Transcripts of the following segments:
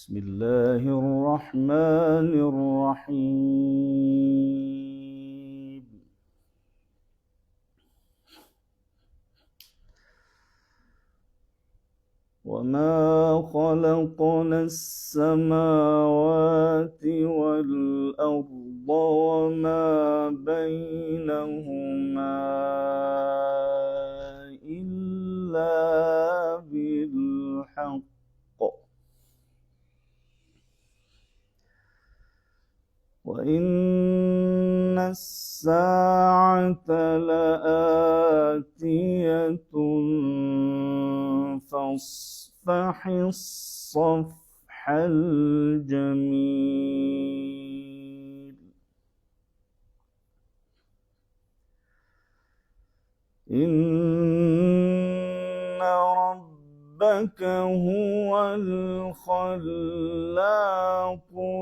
بسم الله الرحمن الرحيم. وما خلقنا السماوات والأرض وما بينهما إلا بالحق وإن الساعة لآتية فاصفح الصفح الجميل. إن ربك هو الخلاق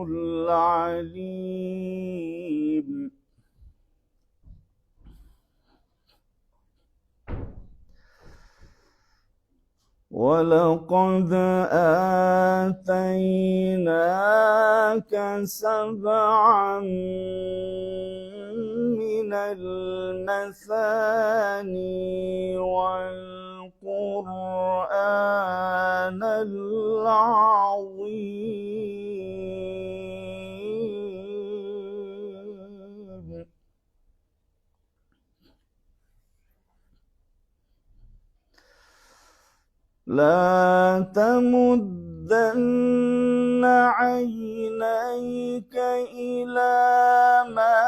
العليم. ولقد آتيناك 7 من المثاني والقرآن العظيم. لا تمدن عينيك إلى ما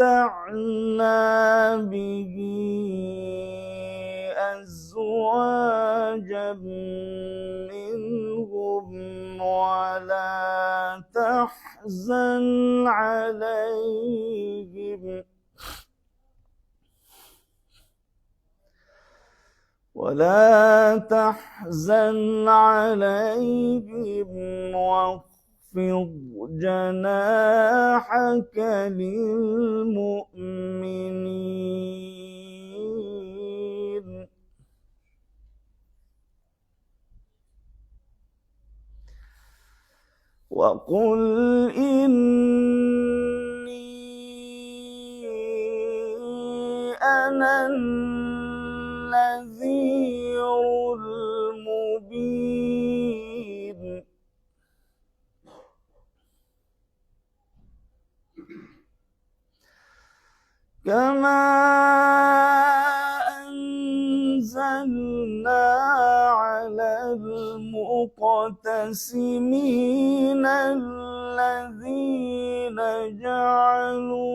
متعنا به أزواجا منهم ولا تحزن عليهم واخفض جناحك للمؤمنين. وقل إني أنا النذير المبين. كما أنزلنا على المقتسمين الذين جعلوا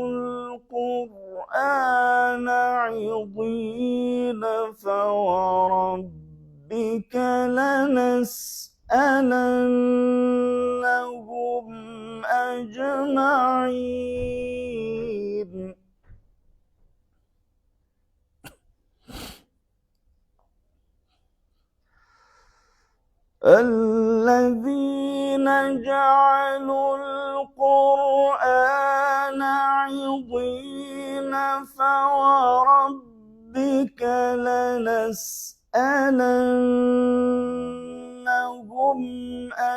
القرآن عضين فوربك لنسألنهم أجمعين. الذين جعلوا القرآن عضين فوربك لنسألنهم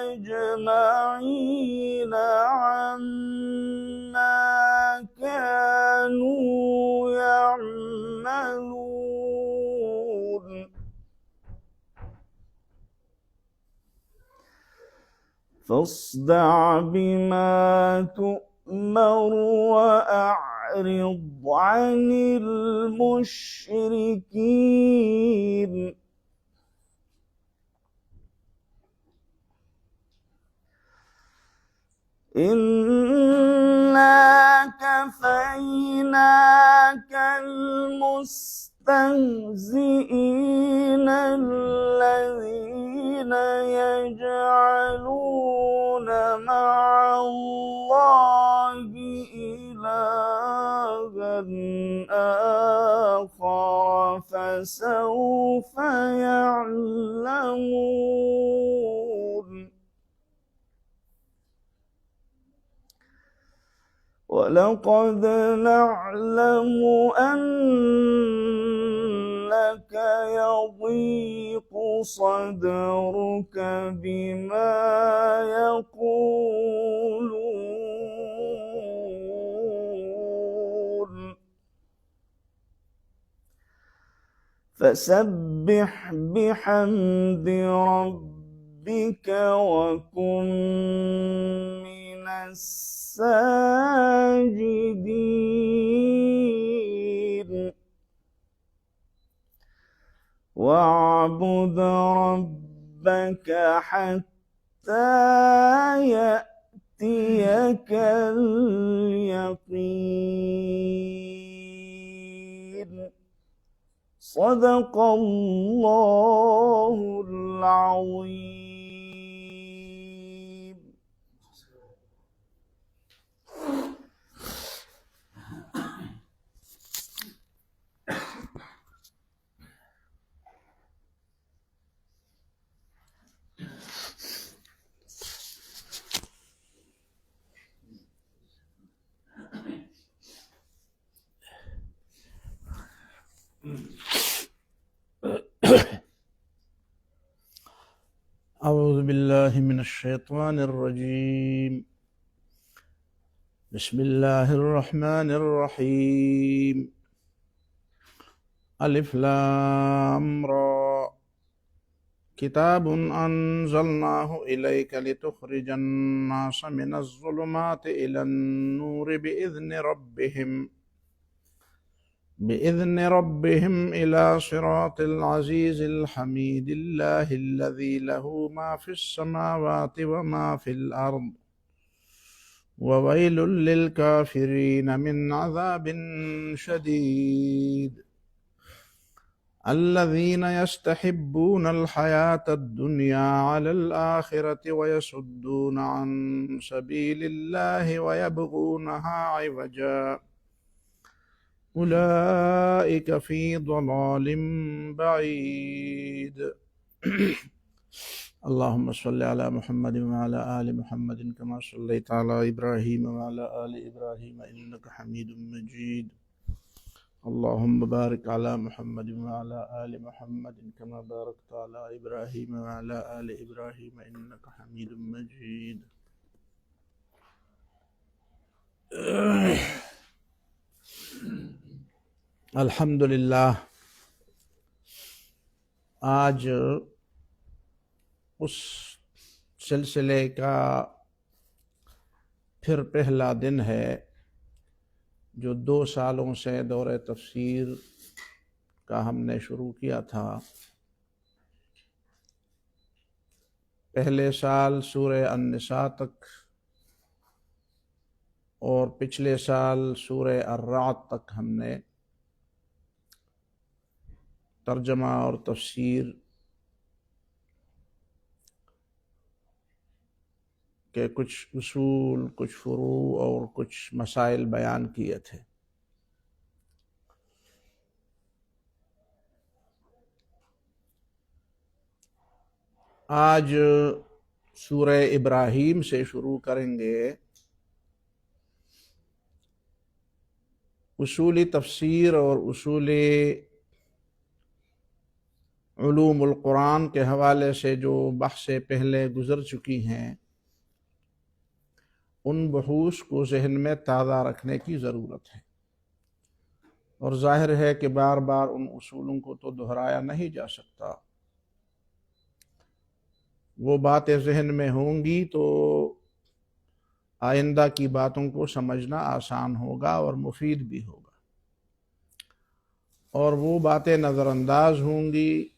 أجمعين عما كانوا يعملون. فاصدع بما تؤمر وأعرض عن المشركين. إنا كفيناك المستهزئين الذين يجعلون مع الله إلها آخر فسوف يعلمون. ولقد نعلم أنك يضيق صدرك بما يقولون فسبح بحمد ربك وكن من الساجدين واعبد ربك حتى يأتيك اليقين صدق الله العظيم. أعوذ بالله من الشيطان الرجيم. بسم الله الرحمن الرحيم. ألف لام را كتاب أنزلناه إليك لتخرج الناس من الظلمات إلى النور بإذن ربهم إلى صراط العزيز الحميد الله الذي له ما في السماوات وما في الأرض وويل للكافرين من عذاب شديد الذين يستحبون الحياة الدنيا على الآخرة ويصدون عن سبيل الله ويبغونها عوجا أولئك في ضلال بعيد. اللهم صل على محمد وعلى آل محمد كما صليت على إبراهيم وعلى آل إبراهيم إنك حميد مجيد. اللهم بارك على محمد وعلى آل محمد كما باركت على إبراهيم وعلى آل إبراهيم إنك حميد مجيد. الحمدللہ آج اس سلسلے کا پھر پہلا دن ہے جو 2 سالوں سے دورہ تفسیر کا ہم نے شروع کیا تھا. پہلے سال سورہ النساء تک اور پچھلے سال سورہ الرعد تک ہم نے ترجمہ اور تفسیر کے کچھ اصول، کچھ فروع اور کچھ مسائل بیان کیے تھے. آج سورہ ابراہیم سے شروع کریں گے. اصولی تفسیر اور اصولی علوم القرآن کے حوالے سے جو بحثیں پہلے گزر چکی ہیں ان بحوث کو ذہن میں تازہ رکھنے کی ضرورت ہے، اور ظاہر ہے کہ بار بار ان اصولوں کو تو دہرایا نہیں جا سکتا. وہ باتیں ذہن میں ہوں گی تو آئندہ کی باتوں کو سمجھنا آسان ہوگا اور مفید بھی ہوگا، اور وہ باتیں نظر انداز ہوں گی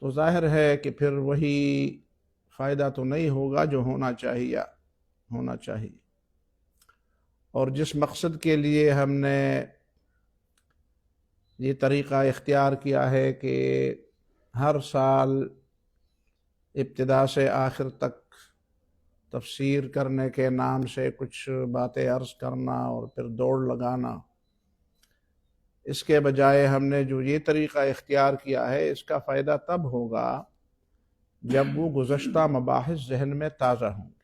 تو ظاہر ہے کہ پھر وہی فائدہ تو نہیں ہوگا جو ہونا چاہیے. اور جس مقصد کے لیے ہم نے یہ طریقہ اختیار کیا ہے کہ ہر سال ابتدا سے آخر تک تفسیر کرنے کے نام سے کچھ باتیں عرض کرنا اور پھر دوڑ لگانا، اس کے بجائے ہم نے جو یہ طریقہ اختیار کیا ہے اس کا فائدہ تب ہوگا جب وہ گزشتہ مباحث ذہن میں تازہ ہوں گے.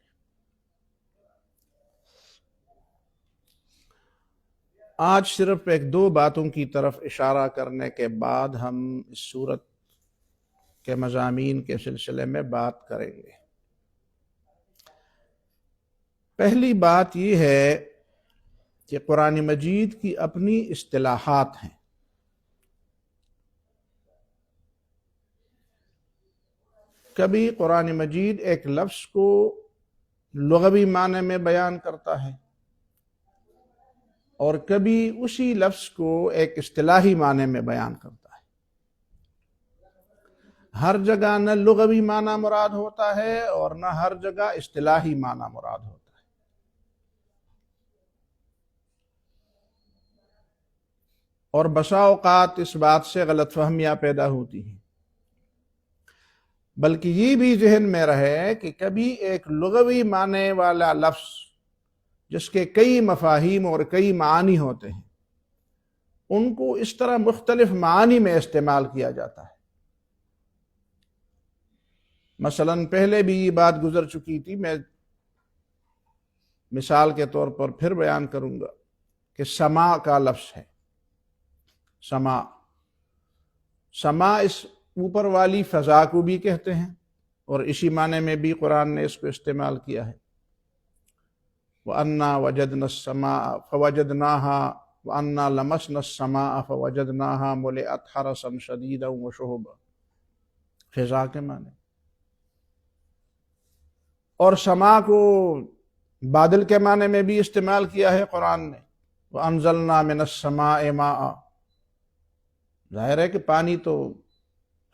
آج صرف 1-2 باتوں کی طرف اشارہ کرنے کے بعد ہم اس سورت کے مضامین کے سلسلے میں بات کریں گے۔ پہلی بات یہ ہے کہ قرآن مجید کی اپنی اصطلاحات ہیں۔ کبھی قرآن مجید ایک لفظ کو لغوی معنی میں بیان کرتا ہے اور کبھی اسی لفظ کو ایک اصطلاحی معنی میں بیان کرتا ہے۔ ہر جگہ نہ لغوی معنی مراد ہوتا ہے اور نہ ہر جگہ اصطلاحی معنی مراد ہوتا ہے۔ اور بسا اوقات اس بات سے غلط فہمیاں پیدا ہوتی ہیں، بلکہ یہ بھی ذہن میں رہے کہ کبھی ایک لغوی معنی والا لفظ جس کے کئی مفاہیم اور کئی معانی ہوتے ہیں، ان کو اس طرح مختلف معانی میں استعمال کیا جاتا ہے۔ مثلا پہلے بھی یہ بات گزر چکی تھی، میں مثال کے طور پر پھر بیان کروں گا کہ سماع کا لفظ ہے۔ سماع اس اوپر والی فضا کو بھی کہتے ہیں اور اسی معنی میں بھی قرآن نے اس کو استعمال کیا ہے۔ وَأَنَّا وَجَدْنَا السَّمَاءَ فَوَجَدْنَاهَا وَأَنَّا لَمَسْنَا السَّمَاءَ فَوَجَدْنَاهَا مُلِئَتْ حَرَسًا شَدِيدًا وَشُهُبًا، فضا کے معنی۔ اور سماع کو بادل کے معنی میں بھی استعمال کیا ہے قرآن نے۔ وَأَنزَلْنَا مِنَ السَّمَاءِ مَاءً، ظاہر ہے کہ پانی تو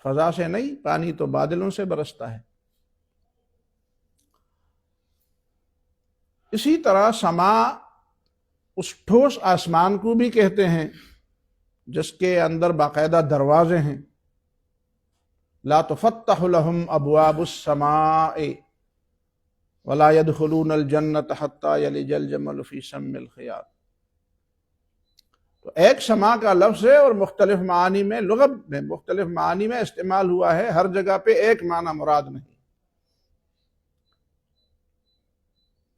فضا سے نہیں، پانی تو بادلوں سے برستا ہے۔ اسی طرح سماع اس ٹھوس آسمان کو بھی کہتے ہیں جس کے اندر باقاعدہ دروازے ہیں۔ لا تفتح لهم ابواب السماء ولا يدخلون الجنة حتى يلج الجمل في سم الخياط۔ تو ایک سماع کا لفظ ہے اور مختلف معانی میں، لغت میں مختلف معانی میں استعمال ہوا ہے، ہر جگہ پہ ایک معنی مراد نہیں۔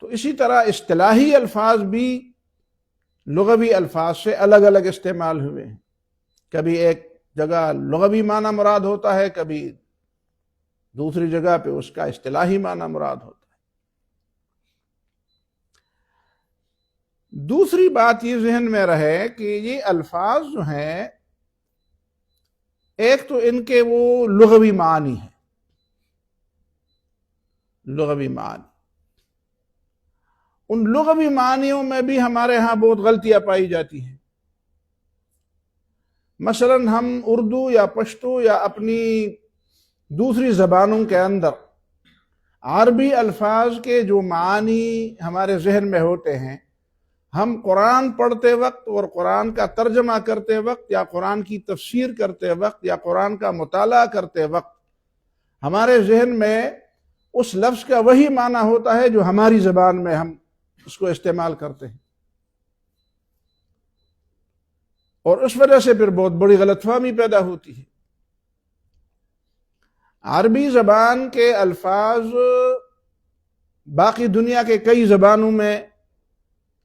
تو اسی طرح اصطلاحی الفاظ بھی لغوی الفاظ سے الگ الگ استعمال ہوئے ہیں۔ کبھی ایک جگہ لغوی معنی مراد ہوتا ہے، کبھی دوسری جگہ پہ اس کا اصطلاحی معنی مراد ہوتا ہے۔ دوسری بات یہ ذہن میں رہے کہ یہ الفاظ جو ہیں، ایک تو ان کے وہ لغوی معنی ہیں، لغوی معنی، ان لغوی معنیوں میں بھی ہمارے ہاں بہت غلطیاں پائی جاتی ہیں۔ مثلا ہم اردو یا پشتو یا اپنی دوسری زبانوں کے اندر عربی الفاظ کے جو معنی ہمارے ذہن میں ہوتے ہیں، ہم قرآن پڑھتے وقت اور قرآن کا ترجمہ کرتے وقت یا قرآن کی تفسیر کرتے وقت یا قرآن کا مطالعہ کرتے وقت ہمارے ذہن میں اس لفظ کا وہی معنی ہوتا ہے جو ہماری زبان میں ہم اس کو استعمال کرتے ہیں، اور اس وجہ سے پھر بہت بڑی غلط فہمی پیدا ہوتی ہے۔ عربی زبان کے الفاظ باقی دنیا کے کئی زبانوں میں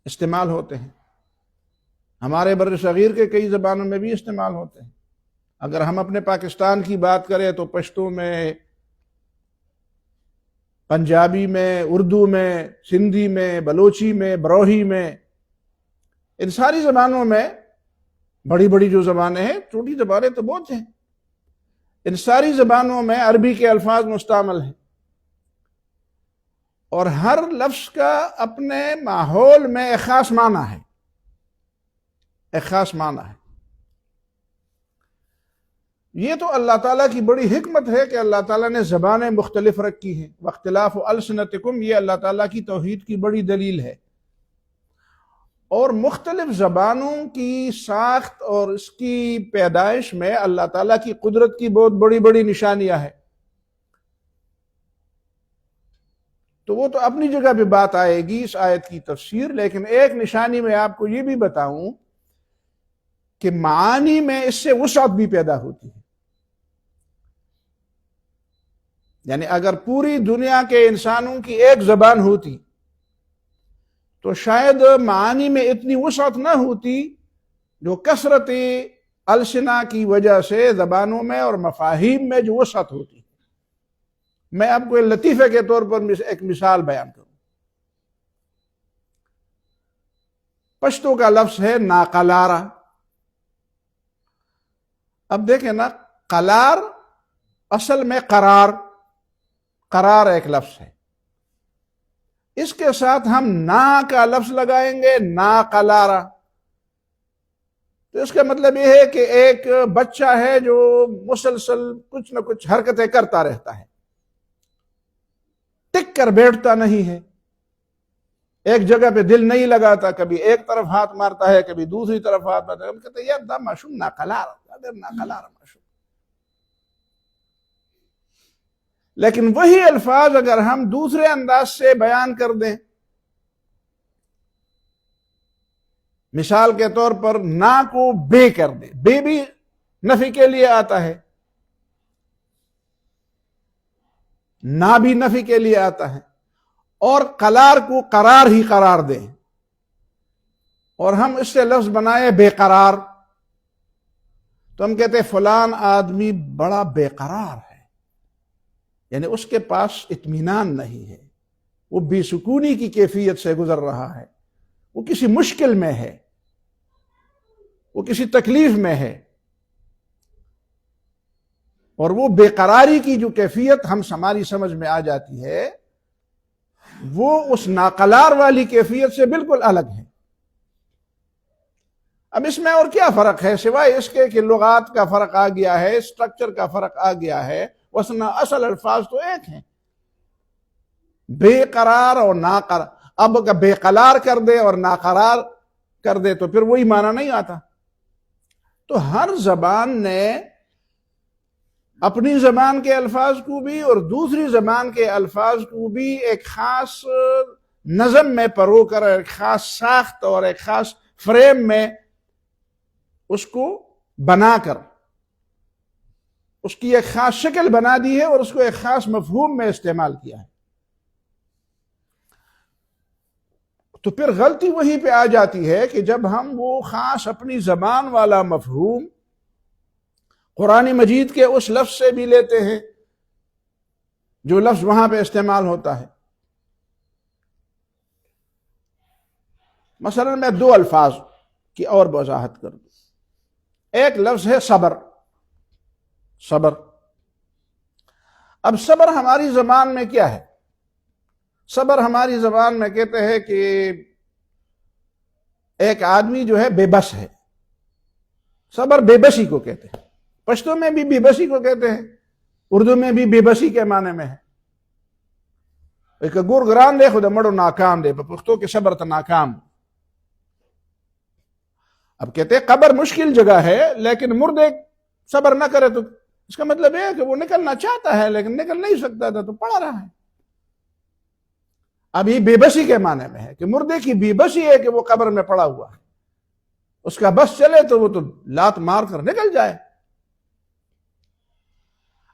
استعمال ہوتے ہیں، ہمارے بر صغیر کے کئی زبانوں میں بھی استعمال ہوتے ہیں۔ اگر ہم اپنے پاکستان کی بات کریں تو پشتو میں، پنجابی میں، اردو میں، سندھی میں، بلوچی میں، بروہی میں، ان ساری زبانوں میں، بڑی بڑی جو زبانیں ہیں، چھوٹی زبانیں تو بہت ہیں، ان ساری زبانوں میں عربی کے الفاظ مستعمل ہیں، اور ہر لفظ کا اپنے ماحول میں ایک خاص معنی ہے، ایک خاص معنی ہے۔ یہ تو اللہ تعالیٰ کی بڑی حکمت ہے کہ اللہ تعالیٰ نے زبانیں مختلف رکھی ہیں۔ واختلاف السنتکم، یہ اللہ تعالیٰ کی توحید کی بڑی دلیل ہے۔ اور مختلف زبانوں کی ساخت اور اس کی پیدائش میں اللہ تعالیٰ کی قدرت کی بہت بڑی بڑی نشانیاں ہیں۔ تو وہ تو اپنی جگہ پہ بات آئے گی اس آیت کی تفسیر، لیکن ایک نشانی میں آپ کو یہ بھی بتاؤں کہ معانی میں اس سے وسعت بھی پیدا ہوتی ہے۔ یعنی اگر پوری دنیا کے انسانوں کی ایک زبان ہوتی تو شاید معانی میں اتنی وسعت نہ ہوتی جو کثرت السنا کی وجہ سے زبانوں میں اور مفاہیم میں جو وسعت ہوتی ہے. میں آپ کو لطیفے کے طور پر ایک مثال بیان کروں. پشتو کا لفظ ہے ناقلارا. اب دیکھیں نا، قلار اصل میں قرار ایک لفظ ہے. اس کے ساتھ ہم نا کا لفظ لگائیں گے، ناقلارا. تو اس کا مطلب یہ ہے کہ ایک بچہ ہے جو مسلسل کچھ نہ کچھ حرکتیں کرتا رہتا ہے، ٹک کر بیٹھتا نہیں ہے، ایک جگہ پہ دل نہیں لگاتا، کبھی ایک طرف ہاتھ مارتا ہے کبھی دوسری طرف ہاتھ مارتا ہے. ہم کہتے ہیں یار دا معشوم ناقلار معشوم. لیکن وہی الفاظ اگر ہم دوسرے انداز سے بیان کر دیں، مثال کے طور پر نا کو بے کر دیں، بے بھی نفی کے لیے آتا ہے، نا بھی نفی کے لیے آتا ہے، اور قلار کو قرار ہی قرار دیں اور ہم اس سے لفظ بنائے بے قرار، تو ہم کہتے ہیں فلان آدمی بڑا بے قرار ہے، یعنی اس کے پاس اطمینان نہیں ہے، وہ بے سکونی کی کیفیت سے گزر رہا ہے، وہ کسی مشکل میں ہے، وہ کسی تکلیف میں ہے. اور وہ بے قراری کی جو کیفیت ہماری سمجھ میں آ جاتی ہے وہ اس ناقلار والی کیفیت سے بالکل الگ ہے. اب اس میں اور کیا فرق ہے سوائے اس کے کہ لغات کا فرق آ گیا ہے، اسٹرکچر کا فرق آ گیا ہے، اصل الفاظ تو ایک ہیں، بے قرار اور ناقرار. اب اگر بے قرار کر دے اور ناقرار کر دے تو پھر وہی معنی نہیں آتا. تو ہر زبان نے اپنی زبان کے الفاظ کو بھی اور دوسری زبان کے الفاظ کو بھی ایک خاص نظم میں پرو کر، ایک خاص ساخت اور ایک خاص فریم میں اس کو بنا کر اس کی ایک خاص شکل بنا دی ہے اور اس کو ایک خاص مفہوم میں استعمال کیا ہے. تو پھر غلطی وہیں پہ آ جاتی ہے کہ جب ہم وہ خاص اپنی زبان والا مفہوم قرآن مجید کے اس لفظ سے بھی لیتے ہیں جو لفظ وہاں پہ استعمال ہوتا ہے. مثلا میں دو الفاظ کی اور وضاحت کر دوں. ایک لفظ ہے صبر. اب صبر ہماری زبان میں کیا ہے؟ صبر ہماری زبان میں کہتے ہیں کہ ایک آدمی جو ہے بے بس ہے. صبر بے بسی کو کہتے ہیں. پشتو میں بھی بے بسی کو کہتے ہیں، اردو میں بھی بے بسی کے معنی میں ہے. ایک گور گران دے خود مڑو ناکام دے، پختو کے صبر تا ناکام. اب کہتے ہیں قبر مشکل جگہ ہے لیکن مردے صبر نہ کرے تو اس کا مطلب یہ ہے کہ وہ نکلنا چاہتا ہے لیکن نکل نہیں سکتا تھا تو پڑا رہا ہے. اب یہ بے بسی کے معنی میں ہے کہ مردے کی بے بسی ہے کہ وہ قبر میں پڑا ہوا ہے، اس کا بس چلے تو وہ تو لات مار کر نکل جائے.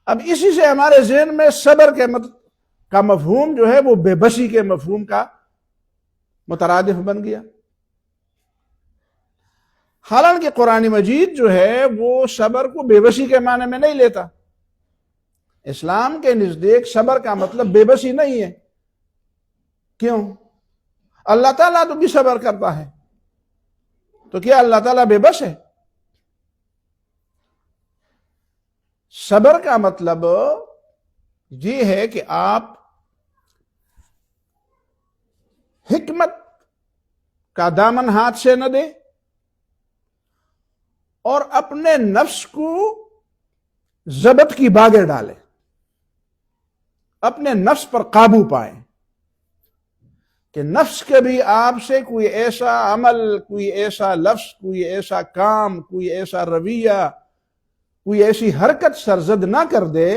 اب اسی سے ہمارے ذہن میں صبر کا مفہوم جو ہے وہ بے بسی کے مفہوم کا مترادف بن گیا. حالانکہ قرآن مجید جو ہے وہ صبر کو بے بسی کے معنی میں نہیں لیتا. اسلام کے نزدیک صبر کا مطلب بے بسی نہیں ہے. کیوں؟ اللہ تعالیٰ تو بھی صبر کرتا ہے، تو کیا اللہ تعالیٰ بے بس ہے؟ صبر کا مطلب یہ ہے کہ آپ حکمت کا دامن ہاتھ سے نہ دیں اور اپنے نفس کو ضبط کی باگے ڈالیں، اپنے نفس پر قابو پائیں کہ نفس کبھی آپ سے کوئی ایسا عمل، کوئی ایسا لفظ، کوئی ایسا کام، کوئی ایسا رویہ، کوئی ایسی حرکت سرزد نہ کر دے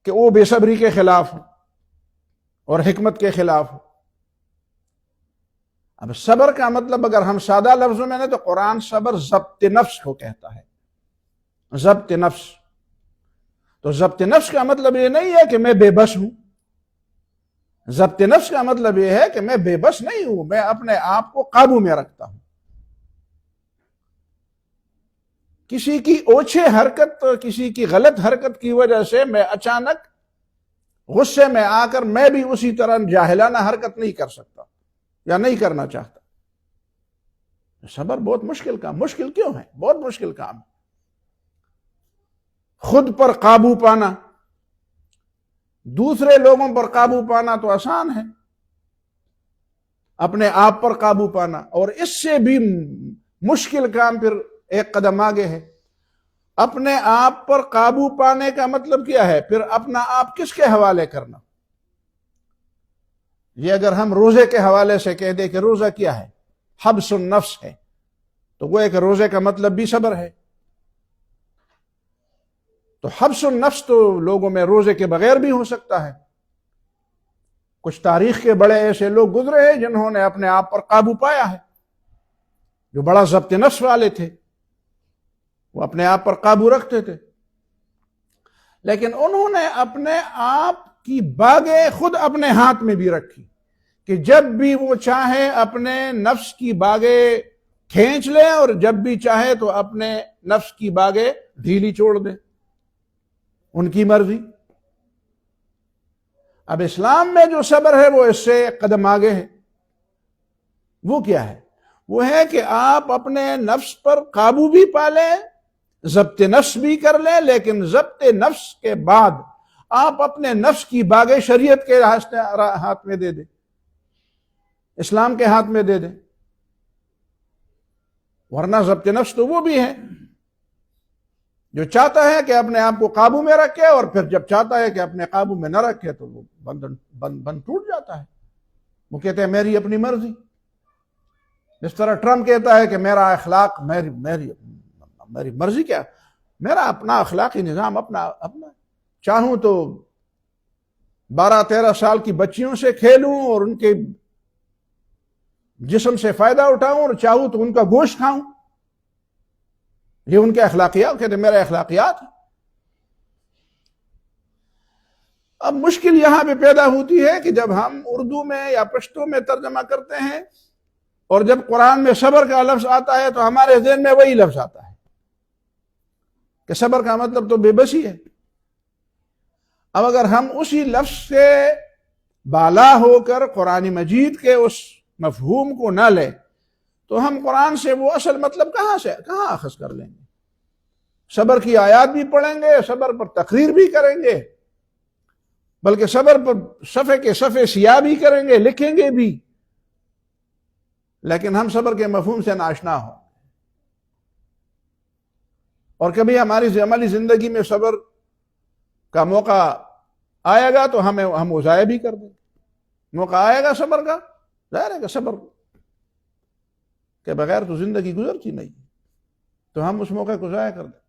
کہ وہ بے صبری کے خلاف ہو اور حکمت کے خلاف ہو. اب صبر کا مطلب اگر ہم سادہ لفظوں میں نہ تو قرآن صبر ضبط نفس کو کہتا ہے. ضبط نفس، تو ضبط نفس کا مطلب یہ نہیں ہے کہ میں بے بس ہوں. ضبط نفس کا مطلب یہ ہے کہ میں بے بس نہیں ہوں، میں اپنے آپ کو قابو میں رکھتا ہوں. کسی کی اوچھے حرکت، کسی کی غلط حرکت کی وجہ سے میں اچانک غصے میں آ کر میں بھی اسی طرح جاہلانہ حرکت نہیں کر سکتا یا نہیں کرنا چاہتا۔ صبر بہت مشکل کام۔ مشکل کیوں ہے؟ بہت مشکل کام ہے۔ خود پر قابو پانا، دوسرے لوگوں پر قابو پانا تو آسان ہے، اپنے آپ پر قابو پانا، اور اس سے بھی مشکل کام پھر ایک قدم آگے ہے۔ اپنے آپ پر قابو پانے کا مطلب کیا ہے؟ پھر اپنا آپ کس کے حوالے کرنا؟ یہ اگر ہم روزے کے حوالے سے کہہ دیں کہ روزہ کیا ہے؟ حبس النفس ہے، تو وہ ایک روزے کا مطلب بھی صبر ہے۔ تو حبس النفس تو لوگوں میں روزے کے بغیر بھی ہو سکتا ہے۔ کچھ تاریخ کے بڑے ایسے لوگ گزرے ہیں جنہوں نے اپنے آپ پر قابو پایا ہے، جو بڑا ضبط نفس والے تھے، وہ اپنے آپ پر قابو رکھتے تھے، لیکن انہوں نے اپنے آپ کی باگیں خود اپنے ہاتھ میں بھی رکھی کہ جب بھی وہ چاہے اپنے نفس کی باگیں کھینچ لیں اور جب بھی چاہے تو اپنے نفس کی باگیں ڈھیلی چھوڑ دیں، ان کی مرضی۔ اب اسلام میں جو صبر ہے وہ اس سے قدم آگے ہے۔ وہ کیا ہے؟ وہ ہے کہ آپ اپنے نفس پر قابو بھی پا لیں، ضبط نفس بھی کر لیں، لیکن ضبط نفس کے بعد آپ اپنے نفس کی باگیں شریعت کے ہاتھ میں دے دیں، اسلام کے ہاتھ میں دے دیں۔ ورنہ ضبط نفس تو وہ بھی ہے جو چاہتا ہے کہ اپنے آپ کو قابو میں رکھے، اور پھر جب چاہتا ہے کہ اپنے قابو میں نہ رکھے تو وہ بند ٹوٹ جاتا ہے۔ وہ کہتے ہیں میری اپنی مرضی، جس طرح ٹرمپ کہتا ہے کہ میرا اخلاق میری مرضی، کیا میرا اپنا اخلاقی نظام اپنا چاہوں تو 12-13 سال کی بچیوں سے کھیلوں اور ان کے جسم سے فائدہ اٹھاؤں، اور چاہوں تو ان کا گوشت کھاؤں۔ یہ ان کے اخلاقیات، کہتے ہیں میرے اخلاقیات۔ اب مشکل یہاں پہ پیدا ہوتی ہے کہ جب ہم اردو میں یا پشتو میں ترجمہ کرتے ہیں اور جب قرآن میں صبر کا لفظ آتا ہے تو ہمارے ذہن میں وہی لفظ آتا ہے کہ صبر کا مطلب تو بے بسی ہے۔ اب اگر ہم اسی لفظ سے بالا ہو کر قرآن مجید کے اس مفہوم کو نہ لیں تو ہم قرآن سے وہ اصل مطلب کہاں اخذ کر لیں گے؟ صبر کی آیات بھی پڑھیں گے، صبر پر تقریر بھی کریں گے، بلکہ صبر پر صفحے کے صفحے سیاہ بھی کریں گے، لکھیں گے بھی، لیکن ہم صبر کے مفہوم سے ناشنا ہوں۔ اور کبھی ہماری عملی زندگی میں صبر کا موقع آئے گا تو ہم وہ ضائع بھی کر دیں گے۔ موقع آئے گا صبر کا، ظاہر ہے کہ صبر کے بغیر تو زندگی گزرتی نہیں، تو ہم اس موقع کو ضائع کر دیں۔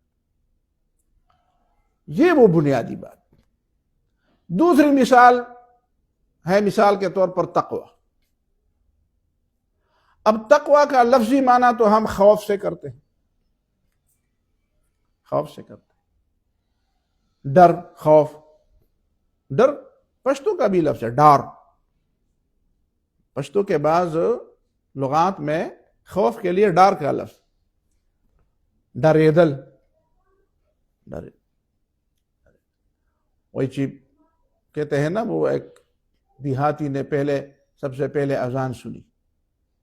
یہ وہ بنیادی بات۔ دوسری مثال ہے مثال کے طور پر تقوی۔ اب تقوی کا لفظی معنی تو ہم خوف سے کرتے ہیں، خوف سے کرتے ہیں، ڈر، خوف۔ ڈر پشتو کا بھی لفظ ہے، ڈار۔ پشتو کے بعض لغات میں خوف کے لیے ڈار کا لفظ، ڈریدل، وہی چیز کہتے ہیں نا، وہ ایک دیہاتی نے سب سے پہلے اذان سنی،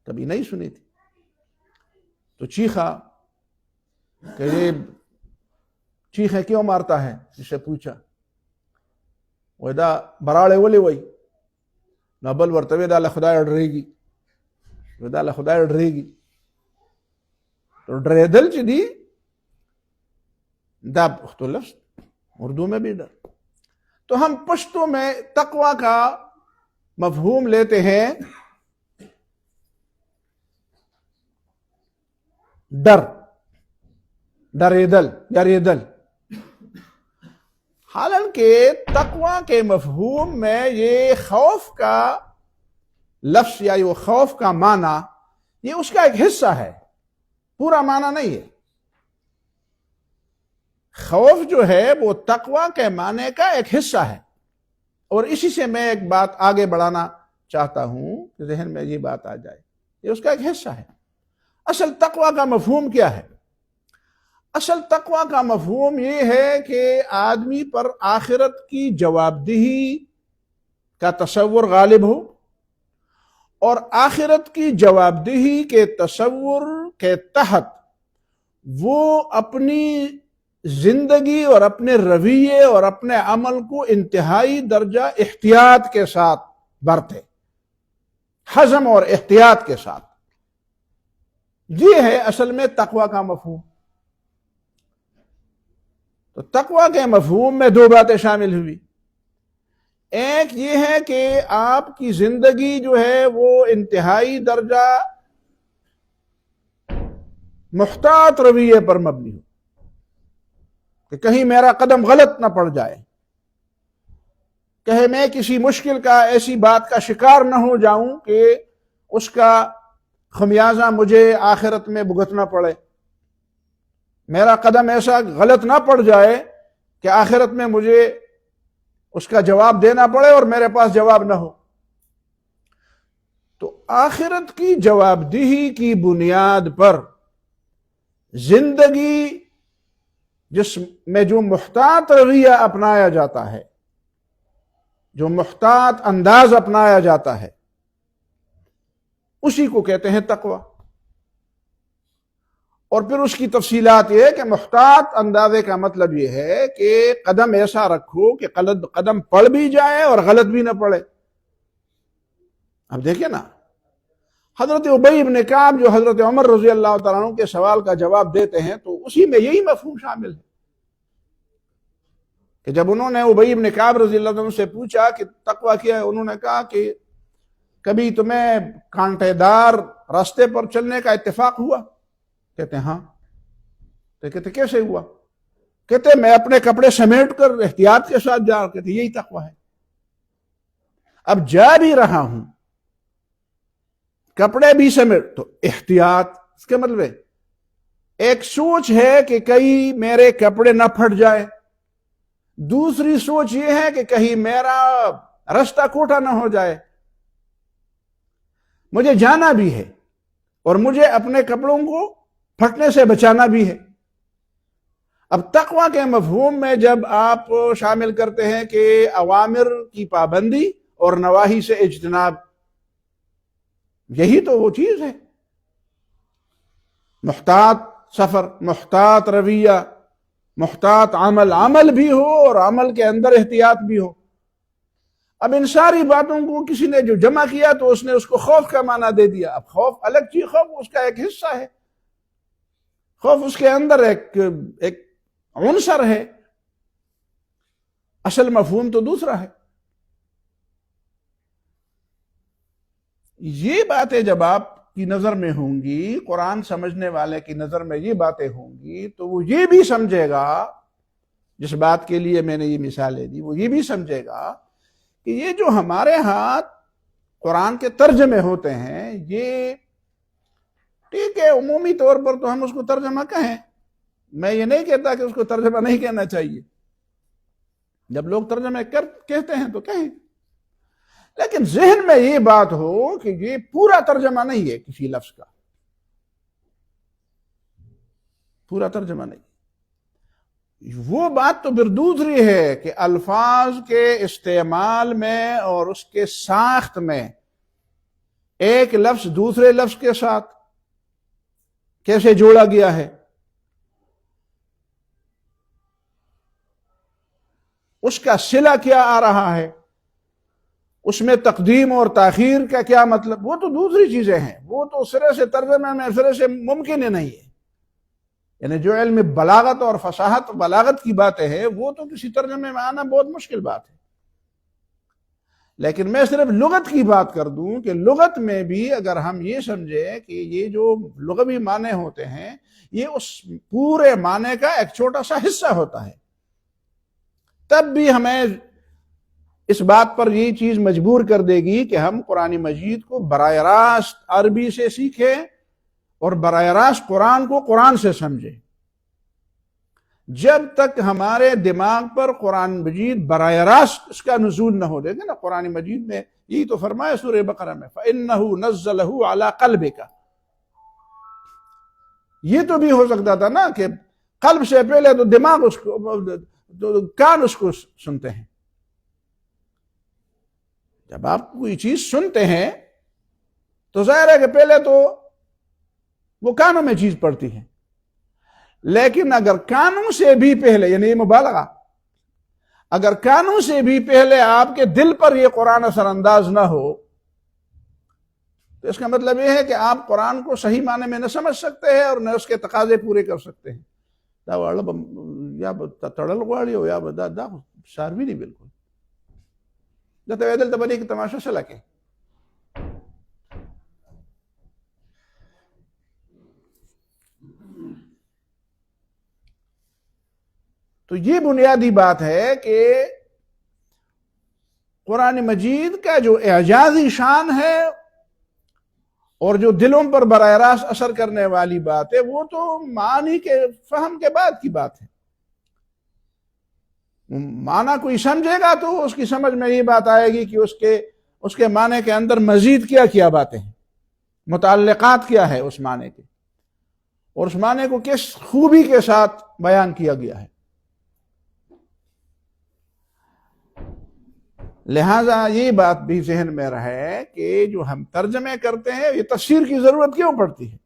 کبھی نہیں سنی تھی، تو چیخا کہ یہ چیخیں کیوں مارتا ہے؟ اسے پوچھا، ودا براڑے ولی وئی نبل ورتوے دا خدا ڈرے گی، ودا خدا ڈرے گی، تو ڈریدل چی دا تو لفظ اردو میں بھی ڈر۔ تو ہم پشتو میں تقوی کا مفہوم لیتے ہیں ڈر، ڈریدل یا ریدل، حالانکہ تقوی کے مفہوم میں یہ خوف کا لفظ یا یہ خوف کا معنی یہ اس کا ایک حصہ ہے، پورا معنی نہیں ہے۔ خوف جو ہے وہ تقوی کے معنی کا ایک حصہ ہے، اور اسی سے میں ایک بات آگے بڑھانا چاہتا ہوں کہ ذہن میں یہ بات آ جائے، یہ اس کا ایک حصہ ہے۔ اصل تقوی کا مفہوم کیا ہے؟ اصل تقوی کا مفہوم یہ ہے کہ آدمی پر آخرت کی جواب دہی کا تصور غالب ہو، اور آخرت کی جواب دہی کے تصور کے تحت وہ اپنی زندگی اور اپنے رویے اور اپنے عمل کو انتہائی درجہ احتیاط کے ساتھ برتے، حزم اور احتیاط کے ساتھ۔ یہ ہے اصل میں تقوی کا مفہوم۔ تو تقوی کے مفہوم میں دو باتیں شامل ہوئی۔ ایک یہ ہے کہ آپ کی زندگی جو ہے وہ انتہائی درجہ محتاط رویے پر مبنی ہو، کہ کہیں میرا قدم غلط نہ پڑ جائے، کہیں میں کسی مشکل کا، ایسی بات کا شکار نہ ہو جاؤں کہ اس کا خمیازہ مجھے آخرت میں بھگتنا پڑے، میرا قدم ایسا غلط نہ پڑ جائے کہ آخرت میں مجھے اس کا جواب دینا پڑے اور میرے پاس جواب نہ ہو۔ تو آخرت کی جواب دہی کی بنیاد پر زندگی جس میں جو محتاط رویہ اپنایا جاتا ہے، جو محتاط انداز اپنایا جاتا ہے، اسی کو کہتے ہیں تقوی۔ اور پھر اس کی تفصیلات یہ ہے کہ محتاط اندازے کا مطلب یہ ہے کہ قدم ایسا رکھو کہ قدم پڑ بھی جائے اور غلط بھی نہ پڑے۔ اب دیکھیں نا، حضرت ابی بن کعب جو حضرت عمر رضی اللہ تعالیٰ عنہ کے سوال کا جواب دیتے ہیں، تو اسی میں یہی مفہوم شامل ہے کہ جب انہوں نے ابی بن کعب رضی اللہ عنہ سے پوچھا کہ تقوی کیا ہے، انہوں نے کہا کہ کبھی تمہیں کانٹے دار راستے پر چلنے کا اتفاق ہوا؟ کہتے ہیں ہاں۔ تو کہتے کیسے ہوا؟ کہتے میں اپنے کپڑے سمیٹ کر احتیاط کے ساتھ جا رہا ہوں۔ کہتے یہی تقوی ہے۔ اب جا بھی رہا ہوں، کپڑے بھی سمیٹ، تو احتیاط اس کے مطلب ہے ایک سوچ ہے کہ کہیں میرے کپڑے نہ پھٹ جائے، دوسری سوچ یہ ہے کہ کہیں میرا راستہ کھوٹا نہ ہو جائے، مجھے جانا بھی ہے اور مجھے اپنے کپڑوں کو پھٹنے سے بچانا بھی ہے۔ اب تقوی کے مفہوم میں جب آپ شامل کرتے ہیں کہ اوامر کی پابندی اور نواہی سے اجتناب، یہی تو وہ چیز ہے۔ محتاط سفر، محتاط رویہ، محتاط عمل بھی ہو اور عمل کے اندر احتیاط بھی ہو۔ اب ان ساری باتوں کو کسی نے جو جمع کیا تو اس نے اس کو خوف کا معنی دے دیا۔ اب خوف الگ چیز، خوف اس کا ایک حصہ ہے، خوف اس کے اندر ایک عنصر ہے، اصل مفہوم تو دوسرا ہے۔ یہ باتیں جب آپ کی نظر میں ہوں گی، قرآن سمجھنے والے کی نظر میں یہ باتیں ہوں گی، تو وہ یہ بھی سمجھے گا، جس بات کے لیے میں نے یہ مثالیں دی، وہ یہ بھی سمجھے گا کہ یہ جو ہمارے ہاتھ قرآن کے ترجمے ہوتے ہیں، یہ ٹھیک ہے، عمومی طور پر تو ہم اس کو ترجمہ کہیں، میں یہ نہیں کہتا کہ اس کو ترجمہ نہیں کہنا چاہیے، جب لوگ ترجمہ کہتے ہیں تو کہیں، لیکن ذہن میں یہ بات ہو کہ یہ پورا ترجمہ نہیں ہے کسی لفظ کا، پورا ترجمہ نہیں۔ وہ بات تو پھر دوسری ہے کہ الفاظ کے استعمال میں اور اس کے ساخت میں ایک لفظ دوسرے لفظ کے ساتھ کیسے جوڑا گیا ہے، اس کا صلہ کیا آ رہا ہے، اس میں تقدیم اور تاخیر کا کیا مطلب، وہ تو دوسری چیزیں ہیں، وہ تو سرے سے ترجمے میں سرے سے ممکن ہی نہیں ہے۔ یعنی جو علم بلاغت اور فصاحت بلاغت کی باتیں ہیں، وہ تو کسی ترجمے میں آنا بہت مشکل بات ہے۔ لیکن میں صرف لغت کی بات کر دوں کہ لغت میں بھی اگر ہم یہ سمجھیں کہ یہ جو لغوی معنی ہوتے ہیں، یہ اس پورے معنی کا ایک چھوٹا سا حصہ ہوتا ہے، تب بھی ہمیں اس بات پر یہ چیز مجبور کر دے گی کہ ہم قرآن مجید کو براہ راست عربی سے سیکھیں اور براہ راست قرآن کو قرآن سے سمجھیں۔ جب تک ہمارے دماغ پر قرآن مجید براہ راست اس کا نزول نہ ہو، دیکھیں نا قرآن مجید میں یہی تو فرمایا سورہ بقرہ میں فَإِنَّهُ نَزَّلَهُ عَلَىٰ قَلْبِكَ۔ یہ تو بھی ہو سکتا تھا نا کہ قلب سے پہلے تو دماغ اس کو، کان اس کو سنتے ہیں. جب آپ کوئی چیز سنتے ہیں تو ظاہر ہے کہ پہلے تو وہ کانوں میں چیز پڑتی ہے، لیکن اگر کانوں سے بھی پہلے، یعنی یہ مبالغہ، اگر کانوں سے بھی پہلے آپ کے دل پر یہ قرآن اثر انداز نہ ہو تو اس کا مطلب یہ ہے کہ آپ قرآن کو صحیح معنی میں نہ سمجھ سکتے ہیں اور نہ اس کے تقاضے پورے کر سکتے ہیں. یا تڑل غواړي او یا دا ساروی نہیں بالکل دا ته دلته باندې کې تماشا سره کې. تو یہ بنیادی بات ہے کہ قرآن مجید کا جو اعجازی شان ہے اور جو دلوں پر براہ راست اثر کرنے والی بات ہے وہ تو معنی کے فہم کے بعد کی بات ہے. معنی کوئی سمجھے گا تو اس کی سمجھ میں یہ بات آئے گی کہ اس کے معنی کے اندر مزید کیا کیا باتیں ہیں، متعلقات کیا ہے اس معنی کے، اور اس معنی کو کس خوبی کے ساتھ بیان کیا گیا ہے. لہذا یہ بات بھی ذہن میں رہے کہ جو ہم ترجمے کرتے ہیں یہ تفسیر کی ضرورت کیوں پڑتی ہے.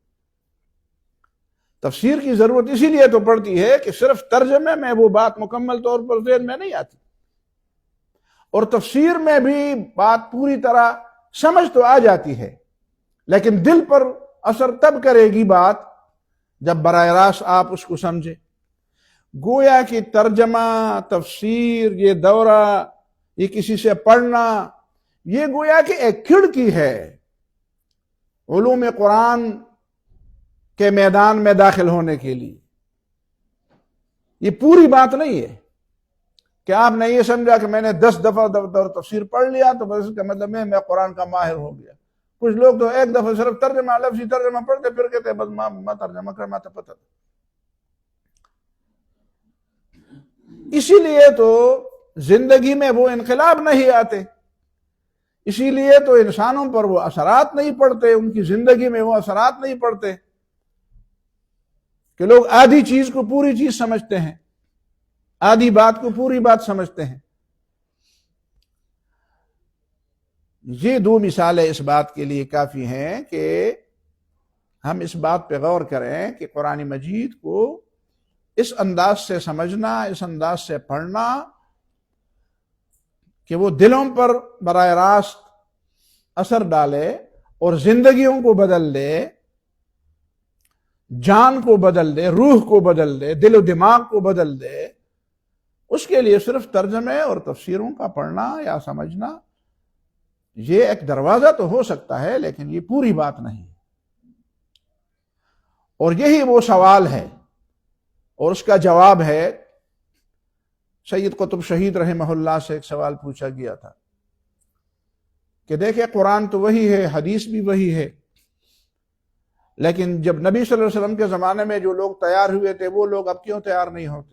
تفسیر کی ضرورت اسی لیے تو پڑتی ہے کہ صرف ترجمے میں وہ بات مکمل طور پر ذہن میں نہیں آتی، اور تفسیر میں بھی بات پوری طرح سمجھ تو آ جاتی ہے لیکن دل پر اثر تب کرے گی بات جب براہ راست آپ اس کو سمجھے. گویا کہ ترجمہ، تفسیر، یہ دورہ، یہ کسی سے پڑھنا، یہ گویا کہ ایک کھڑکی ہے علوم قرآن کے میدان میں داخل ہونے کے لیے. یہ پوری بات نہیں ہے کہ آپ نے یہ سمجھا کہ میں نے 10 دفعہ تفسیر پڑھ لیا تو بس اس کا مطلب میں قرآن کا ماہر ہو گیا. کچھ لوگ تو ایک دفعہ صرف ترجمہ، لفظی ترجمہ پڑھتے پھر کہتے ہیں بس میں ترجمہ کر ماتا پتہ. اسی لیے تو زندگی میں وہ انقلاب نہیں آتے، اسی لیے تو انسانوں پر وہ اثرات نہیں پڑتے، ان کی زندگی میں وہ اثرات نہیں پڑتے کہ لوگ آدھی چیز کو پوری چیز سمجھتے ہیں، آدھی بات کو پوری بات سمجھتے ہیں. یہ 2 مثالیں اس بات کے لیے کافی ہیں کہ ہم اس بات پہ غور کریں کہ قرآن مجید کو اس انداز سے سمجھنا، اس انداز سے پڑھنا کہ وہ دلوں پر براہ راست اثر ڈالے اور زندگیوں کو بدل دے، جان کو بدل دے، روح کو بدل دے، دل و دماغ کو بدل دے. اس کے لیے صرف ترجمے اور تفسیروں کا پڑھنا یا سمجھنا یہ ایک دروازہ تو ہو سکتا ہے لیکن یہ پوری بات نہیں. اور یہی وہ سوال ہے اور اس کا جواب ہے. سید قطب شہید رحمہ اللہ سے ایک سوال پوچھا گیا تھا کہ دیکھیں قرآن تو وہی ہے، حدیث بھی وہی ہے، لیکن جب نبی صلی اللہ علیہ وسلم کے زمانے میں جو لوگ تیار ہوئے تھے وہ لوگ اب کیوں تیار نہیں ہوتے؟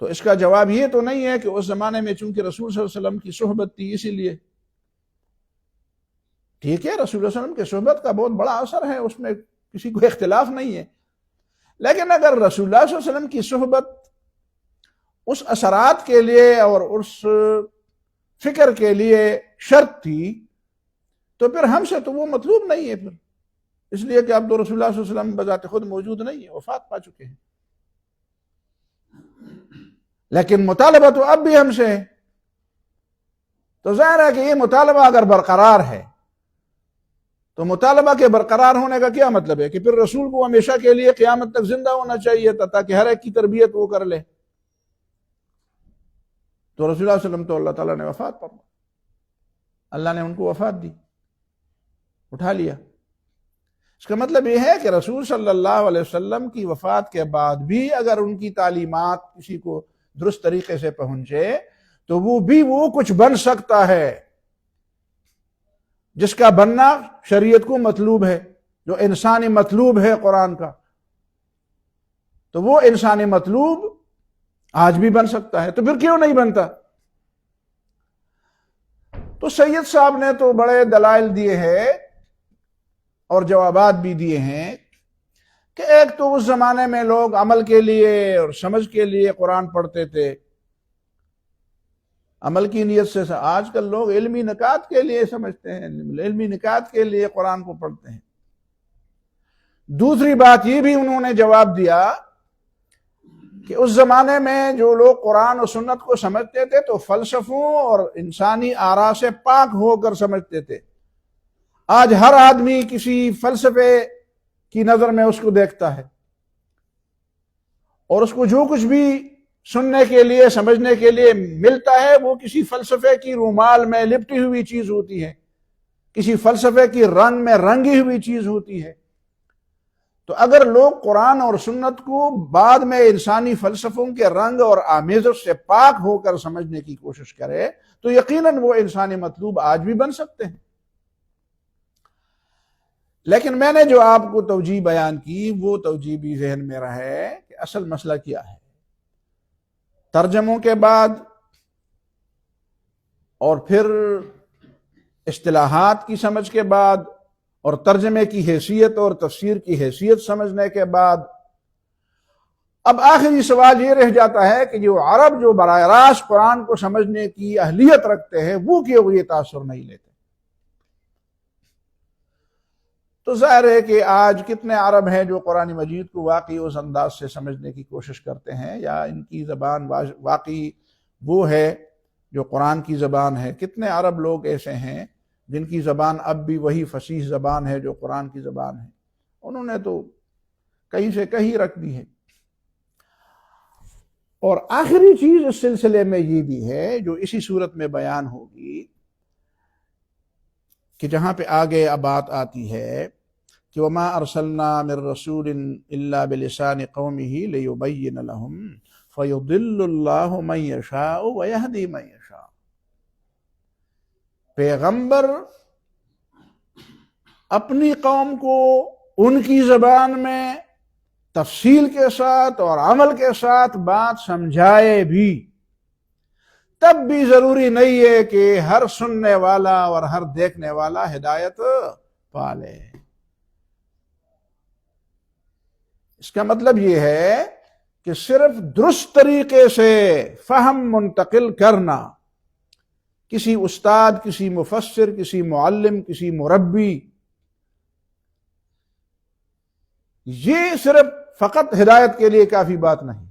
تو اس کا جواب یہ تو نہیں ہے کہ اس زمانے میں چونکہ رسول صلی اللہ علیہ وسلم کی صحبت تھی اسی لیے. ٹھیک ہے، رسول اللہ علیہ وسلم کی صحبت کا بہت بڑا اثر ہے، اس میں کسی کو اختلاف نہیں ہے، لیکن اگر رسول اللہ صلی اللہ علیہ وسلم کی صحبت اس اثرات کے لیے اور اس فکر کے لیے شرط تھی تو پھر ہم سے تو وہ مطلوب نہیں ہے پھر، اس لیے کہ اب تو رسول اللہ صلی اللہ علیہ وسلم بذات خود موجود نہیں ہے، وفات پا چکے ہیں. لیکن مطالبہ تو اب بھی ہم سے ہے. تو ظاہر ہے کہ یہ مطالبہ اگر برقرار ہے تو مطالبہ کے برقرار ہونے کا کیا مطلب ہے کہ پھر رسول کو ہمیشہ کے لیے قیامت تک زندہ ہونا چاہیے تھا تاکہ ہر ایک کی تربیت وہ کر لے. تو رسول اللہ صلی اللہ علیہ وسلم تو اللہ تعالیٰ نے وفات فرمائی، اللہ نے ان کو وفات دی، اٹھا لیا. اس کا مطلب یہ ہے کہ رسول صلی اللہ علیہ وسلم کی وفات کے بعد بھی اگر ان کی تعلیمات کسی کو درست طریقے سے پہنچے تو وہ کچھ بن سکتا ہے جس کا بننا شریعت کو مطلوب ہے، جو انسانی مطلوب ہے قرآن کا، تو وہ انسانی مطلوب آج بھی بن سکتا ہے. تو پھر کیوں نہیں بنتا؟ تو سید صاحب نے تو بڑے دلائل دیے ہیں اور جوابات بھی دیے ہیں کہ ایک تو اس زمانے میں لوگ عمل کے لیے اور سمجھ کے لیے قرآن پڑھتے تھے، عمل کی نیت سے. آج کل لوگ علمی نکات کے لیے سمجھتے ہیں، علمی نکات کے لیے قرآن کو پڑھتے ہیں. دوسری بات یہ بھی انہوں نے جواب دیا کہ اس زمانے میں جو لوگ قرآن و سنت کو سمجھتے تھے تو فلسفوں اور انسانی آراء سے پاک ہو کر سمجھتے تھے. آج ہر آدمی کسی فلسفے کی نظر میں اس کو دیکھتا ہے، اور اس کو جو کچھ بھی سننے کے لیے سمجھنے کے لیے ملتا ہے وہ کسی فلسفے کی رومال میں لپٹی ہوئی چیز ہوتی ہے، کسی فلسفے کی رنگ میں رنگی ہوئی چیز ہوتی ہے. تو اگر لوگ قرآن اور سنت کو بعد میں انسانی فلسفوں کے رنگ اور آمیزش سے پاک ہو کر سمجھنے کی کوشش کرے تو یقیناً وہ انسانی مطلوب آج بھی بن سکتے ہیں. لیکن میں نے جو آپ کو توجیہ بیان کی وہ توجیہ بھی ذہن میں رہے کہ اصل مسئلہ کیا ہے. ترجموں کے بعد اور پھر اصطلاحات کی سمجھ کے بعد اور ترجمے کی حیثیت اور تفسیر کی حیثیت سمجھنے کے بعد اب آخری سوال یہ رہ جاتا ہے کہ جو عرب جو براہ راست قرآن کو سمجھنے کی اہلیت رکھتے ہیں وہ کیوں یہ تاثر نہیں لیتے؟ تو ظاہر ہے کہ آج کتنے عرب ہیں جو قرآن مجید کو واقعی اس انداز سے سمجھنے کی کوشش کرتے ہیں، یا ان کی زبان واقعی وہ ہے جو قرآن کی زبان ہے؟ کتنے عرب لوگ ایسے ہیں جن کی زبان اب بھی وہی فصیح زبان ہے جو قرآن کی زبان ہے؟ انہوں نے تو کہیں سے کہیں رکھ دی ہے. اور آخری چیز اس سلسلے میں یہ بھی ہے جو اسی صورت میں بیان ہوگی کہ جہاں پہ آگے اب بات آتی ہے کہ وما ارسلنا من رسول الا بلسان قومه ليبين لهم فيضل الله من يشاء ويهدي من يشاء. پیغمبر اپنی قوم کو ان کی زبان میں تفصیل کے ساتھ اور عمل کے ساتھ بات سمجھائے بھی تب بھی ضروری نہیں ہے کہ ہر سننے والا اور ہر دیکھنے والا ہدایت پا لے. اس کا مطلب یہ ہے کہ صرف درست طریقے سے فہم منتقل کرنا، کسی استاد، کسی مفسر، کسی معلم، کسی مربی، یہ صرف فقط ہدایت کے لیے کافی بات نہیں.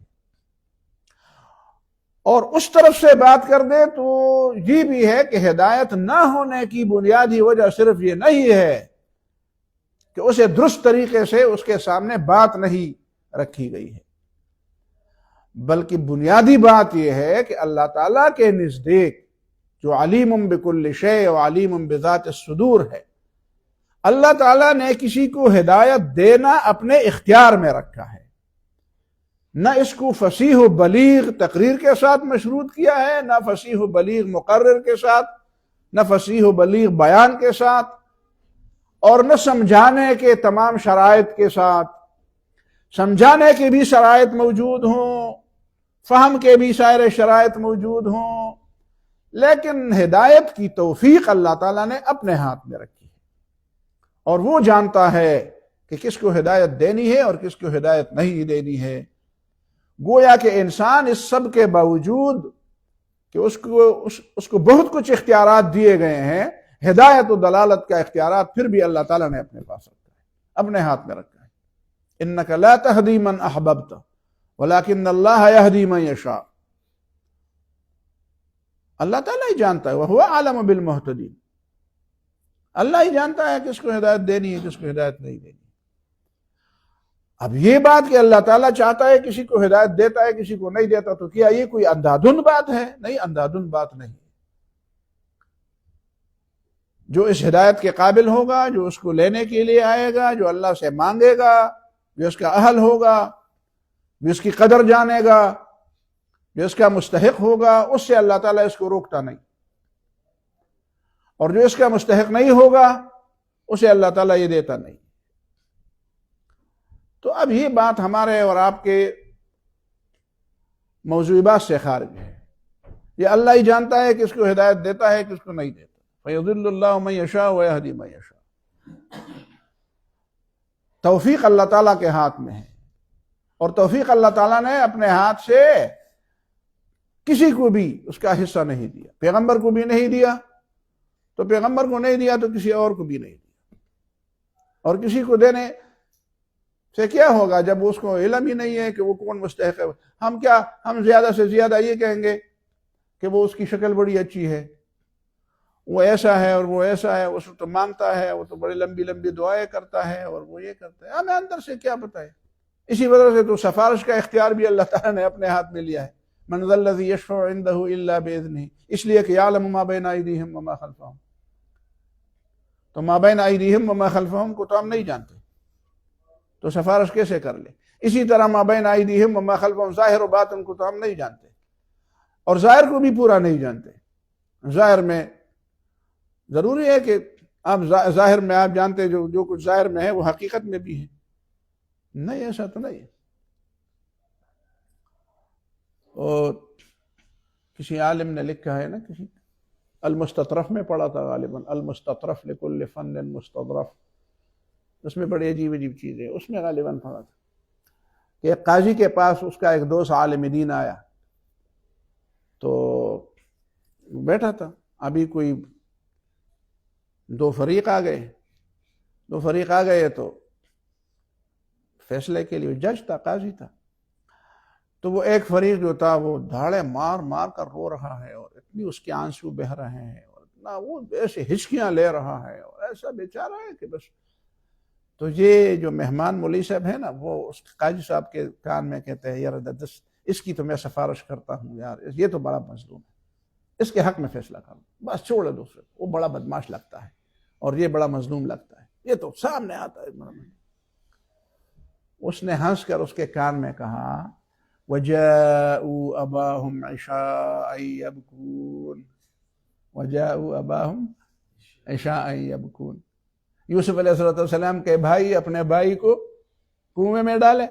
اور اس طرف سے بات کر دے تو یہ بھی ہے کہ ہدایت نہ ہونے کی بنیادی وجہ صرف یہ نہیں ہے کہ اسے درست طریقے سے اس کے سامنے بات نہیں رکھی گئی ہے، بلکہ بنیادی بات یہ ہے کہ اللہ تعالیٰ کے نزدیک جو علیم بکل شیء و علیم بذات الصدور ہے، اللہ تعالیٰ نے کسی کو ہدایت دینا اپنے اختیار میں رکھا ہے. نہ اس کو فصیح و بلیغ تقریر کے ساتھ مشروط کیا ہے، نہ فصیح و بلیغ مقرر کے ساتھ، نہ فصیح و بلیغ بیان کے ساتھ، اور نہ سمجھانے کے تمام شرائط کے ساتھ. سمجھانے کے بھی شرائط موجود ہوں، فہم کے بھی سارے شرائط موجود ہوں، لیکن ہدایت کی توفیق اللہ تعالیٰ نے اپنے ہاتھ میں رکھی ہے، اور وہ جانتا ہے کہ کس کو ہدایت دینی ہے اور کس کو ہدایت نہیں دینی ہے. گویا کہ انسان اس سب کے باوجود کہ اس کو بہت کچھ اختیارات دیے گئے ہیں، ہدایت و دلالت کا اختیارات پھر بھی اللہ تعالیٰ نے اپنے پاس رکھا ہے، اپنے ہاتھ میں رکھا ہے. انک لا تہدی من احببت ولکن اللہ یہدی من یشاء. اللہ تعالیٰ ہی جانتا ہے، وہو اعلم بالمہتدین. اللہ ہی جانتا ہے کس کو ہدایت دینی ہے، کس کو ہدایت نہیں دینی. اب یہ بات کہ اللہ تعالیٰ چاہتا ہے کسی کو ہدایت دیتا ہے کسی کو نہیں دیتا، تو کیا یہ کوئی اندھادھند بات ہے؟ نہیں، اندھادھند بات نہیں. جو اس ہدایت کے قابل ہوگا، جو اس کو لینے کے لیے آئے گا، جو اللہ سے مانگے گا، جو اس کا اہل ہوگا، جو اس کی قدر جانے گا، جو اس کا مستحق ہوگا، اس سے اللہ تعالیٰ اس کو روکتا نہیں. اور جو اس کا مستحق نہیں ہوگا اسے اللہ تعالیٰ یہ دیتا نہیں. تو اب یہ بات ہمارے اور آپ کے موضوعات سے خارج ہے. یہ اللہ ہی جانتا ہے کس کو ہدایت دیتا ہے کس کو نہیں دیتا. فَيُضِلُّ اللَّهُ مَن يَشَاءُ وَيَهْدِي مَن يَشَاءُ. توفیق اللہ تعالیٰ کے ہاتھ میں ہے، اور توفیق اللہ تعالیٰ نے اپنے ہاتھ سے کسی کو بھی اس کا حصہ نہیں دیا، پیغمبر کو بھی نہیں دیا، تو پیغمبر کو نہیں دیا تو کسی اور کو بھی نہیں دیا، اور کسی کو دینے سے کیا ہوگا جب اس کو علم ہی نہیں ہے کہ وہ کون مستحق ہے؟ ہم زیادہ سے زیادہ یہ کہیں گے کہ وہ اس کی شکل بڑی اچھی ہے، وہ ایسا ہے اور وہ ایسا ہے، اس تو مانگتا ہے، وہ تو بڑی لمبی لمبی دعائیں کرتا ہے اور وہ یہ کرتا ہے، ہمیں اندر سے کیا پتہ ہے؟ اسی وجہ سے تو سفارش کا اختیار بھی اللہ تعالیٰ نے اپنے ہاتھ میں لیا ہے، من ذا الذی یشفع عندہ الا باذنہ، اس لیے کہ یعلم ما بین ایدیہم وما خلفہم، تو ما بین ایدیہم وما خلفہم کو تو ہم نہیں جانتے، تو سفارش کیسے کر لے؟ اسی طرح ما بین ایدیہم وما خلفہم ظاہر و باطن کو تو ہم نہیں جانتے، اور ظاہر کو بھی پورا نہیں جانتے۔ ظاہر میں ضروری ہے کہ آپ ظاہر میں آپ جانتے جو کچھ ظاہر میں ہے وہ حقیقت میں بھی ہے؟ نہیں، ایسا تو نہیں ہے۔ اور کسی عالم نے لکھا ہے نا، کسی المستطرف میں پڑھا تھا غالباً، المستطرف لکل فن مستظرف، اس میں بڑی عجیب چیز ہے، اس میں غالباً پڑھا تھا کہ ایک قاضی کے پاس اس کا ایک دوست عالم دین آیا، تو بیٹھا تھا، ابھی کوئی دو فریق آ گئے تو فیصلے کے لیے جج تھا، قاضی تھا، تو وہ ایک فریق جو تھا وہ دھاڑے مار مار کر رو رہا ہے، اور اتنی اس کے آنسو بہ رہے ہیں، اور اتنا وہ ایسے ہچکیاں لے رہا ہے، اور ایسا بیچارہ ہے کہ بس۔ تو یہ جو مہمان مولوی صاحب ہے نا، وہ اس قاضی صاحب کے کان میں کہتے ہیں، یار اس کی تو میں سفارش کرتا ہوں یار، یہ تو بڑا مظلوم ہے، اس کے حق میں فیصلہ کرو، بس چھوڑے دوسرے، وہ بڑا بدماش لگتا ہے اور یہ بڑا مظلوم لگتا ہے، یہ تو سامنے آتا ہے۔ اس نے ہنس کر اس کے کان میں کہا، وَجَاءُوا أَبَاهُمْ عِشَاءً يَبْكُونَ، وَجَاءُوا أَبَاهُمْ عِشَاءً يَبْكُونَ، یوسف علیہ السلام کے بھائی اپنے بھائی کو کنویں میں ڈالے،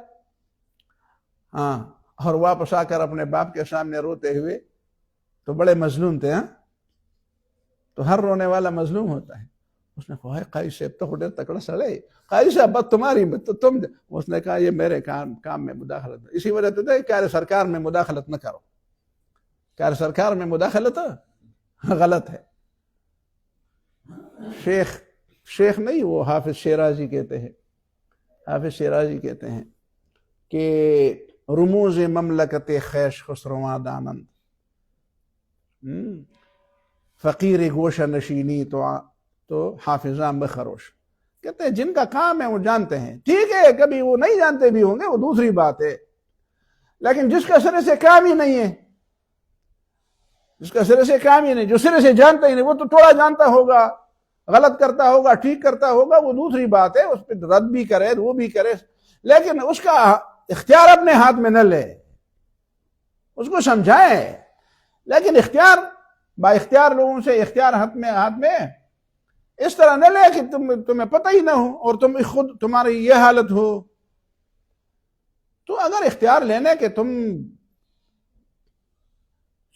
ہاں، اور واپس آ کر اپنے باپ کے سامنے روتے ہوئے، تو بڑے مظلوم تھے، ہاں، تو ہر رونے والا مظلوم ہوتا ہے۔ اس نے کہا، قاضی صاحب تو بڑے تکڑا سڑے، قاضی صاحب بات تمہاری، تو تم، اس نے کہا یہ میرے کام میں مداخلت، اسی وجہ سے کار سرکار میں مداخلت نہ کرو، کار سرکار میں مداخلت غلط ہے۔ شیخ نہیں، وہ حافظ شیرازی کہتے ہیں کہ رموز مملکت خیش خسرواں دانند، فقیر گوشہ نشینی تو حافظاں بخروش، کہتے ہیں جن کا کام ہے وہ جانتے ہیں، ٹھیک ہے کبھی وہ نہیں جانتے بھی ہوں گے، وہ دوسری بات ہے، لیکن جس کا سرے سے کام ہی نہیں ہے، جو سرے سے جانتا ہی نہیں، وہ تو تھوڑا جانتا ہوگا، غلط کرتا ہوگا، ٹھیک کرتا ہوگا، وہ دوسری بات ہے، اس پہ رد بھی کرے وہ بھی کرے، لیکن اس کا اختیار اپنے ہاتھ میں نہ لے، اس کو سمجھائے، لیکن با اختیار لوگوں سے اختیار ہاتھ میں اس طرح نہ لے کہ تمہیں پتہ ہی نہ ہو اور تم خود تمہاری یہ حالت ہو۔ تو اگر اختیار لینے کہ تم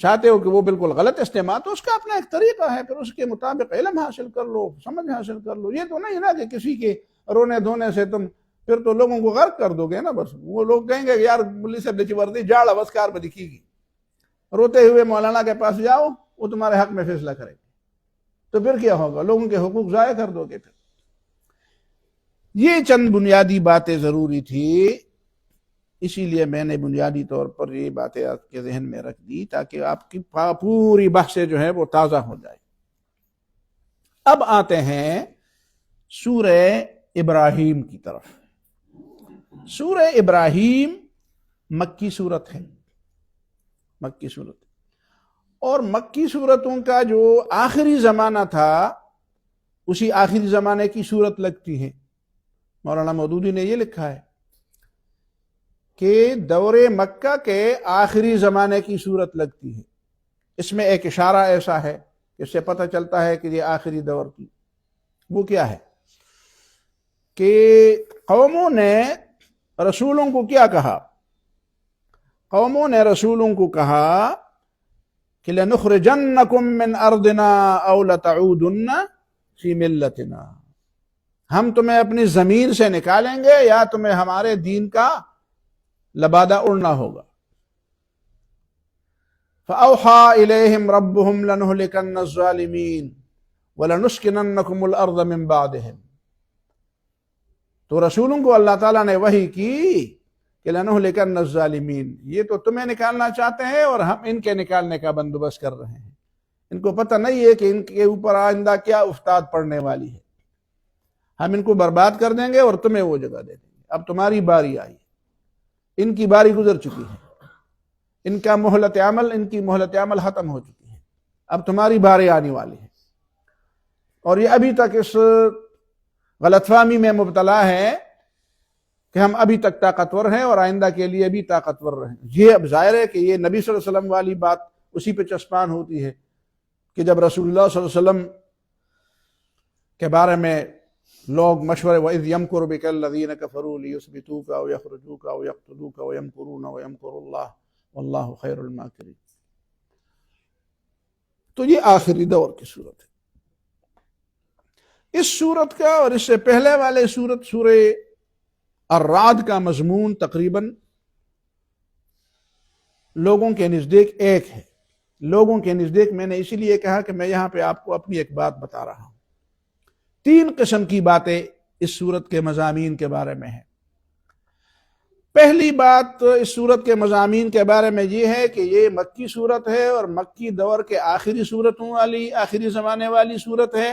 چاہتے ہو کہ وہ بالکل غلط استعمال، تو اس کا اپنا ایک طریقہ ہے، پھر اس کے مطابق علم حاصل کر لو، سمجھ حاصل کر لو، یہ تو نہیں نا کہ کسی کے رونے دھونے سے تم پھر تو لوگوں کو غرق کر دو گے نا، بس وہ لوگ کہیں گے کہ یار ملی سے بچی وردی جاڑ اوسکار میں دکھی گی، روتے ہوئے مولانا کے پاس جاؤ، وہ تمہارے حق میں فیصلہ کرے گا، تو پھر کیا ہوگا؟ لوگوں کے حقوق ضائع کر دو گے۔ پھر یہ چند بنیادی باتیں ضروری تھی، اسی لیے میں نے بنیادی طور پر یہ باتیں آپ کے ذہن میں رکھ دی تاکہ آپ کی پوری بحثیں جو ہے وہ تازہ ہو جائے۔ اب آتے ہیں سورہ ابراہیم کی طرف۔ سورہ ابراہیم مکی صورت ہے، مکی صورت، اور مکی صورتوں کا جو آخری زمانہ تھا اسی آخری زمانے کی صورت لگتی ہے۔ مولانا مودودی نے یہ لکھا ہے کہ دور مکہ کے آخری زمانے کی صورت لگتی ہے۔ اس میں ایک اشارہ ایسا ہے کہ اس سے پتہ چلتا ہے کہ یہ آخری دور کی، وہ کیا ہے کہ قوموں نے رسولوں کو کیا کہا؟ قوموں نے رسولوں کو کہا کہ لَنُخْرِجَنَّكُم مِّنْ أَرْضِنَا أَوْ لَتَعُودُنَّ فِي مِلَّتِنَا، ہم تمہیں اپنی زمین سے نکالیں گے یا تمہیں ہمارے دین کا لبادہ اڑنا ہوگا۔ فَأَوْحَىٰ إِلَيْهِمْ رَبُّهُمْ لَنُهْلِكَنَّ الظَّالِمِينَ وَلَنُسْكِنَنَّكُمُ الْأَرْضَ مِن بَعْدِهِمْ۔ تو رسولوں کو اللہ تعالیٰ نے وحی کی کہ لَنُهْلِكَنَّ الظَّالِمِينَ، یہ تو تمہیں نکالنا چاہتے ہیں اور ہم ان کے نکالنے کا بندوبست کر رہے ہیں۔ ان کو پتہ نہیں ہے کہ ان کے اوپر آئندہ کیا افتاد پڑنے والی ہے۔ ہم ان کو برباد کر دیں گے اور تمہیں وہ جگہ دے دیں گے۔ اب تمہاری باری آئی، ان کی باری گزر چکی ہے، ان کی مہلت عمل ختم ہو چکی ہے، اب تمہاری باری آنے والی ہے۔ اور یہ ابھی تک اس غلط فہمی میں مبتلا ہے کہ ہم ابھی تک طاقتور ہیں اور آئندہ کے لیے بھی طاقتور رہیں۔ یہ اب ظاہر ہے کہ یہ نبی صلی اللہ علیہ وسلم والی بات اسی پہ چسپان ہوتی ہے کہ جب رسول اللہ صلی اللہ علیہ وسلم کے بارے میں لوگ مشورے وَإِذْ يَمْكُرُ بِكَ الَّذِينَ كَفَرُوا لِيُثْبِتُوكَ أَوْ يَخْرُجُوكَ أَوْ يَقْتُلُوكَ وَيَمْكُرُونَ وَيَمْكُرُ اللَّهُ وَاللَّهُ خَيْرُ الْمَاكِرِينَ۔ تو یہ آخری دور کی صورت ہے۔ اس صورت کا اور اس سے پہلے والے صورت سورہ الرعد کا مضمون تقریباً لوگوں کے نزدیک ایک ہے۔ لوگوں کے نزدیک میں نے اسی لیے کہا کہ میں یہاں پہ آپ کو اپنی ایک بات بتا رہا ہوں۔ 3 قسم کی باتیں اس صورت کے مضامین کے بارے میں ہیں۔ پہلی بات اس صورت کے مضامین کے بارے میں یہ ہے کہ یہ مکی صورت ہے اور مکی دور کے آخری صورتوں والی، آخری زمانے والی صورت ہے۔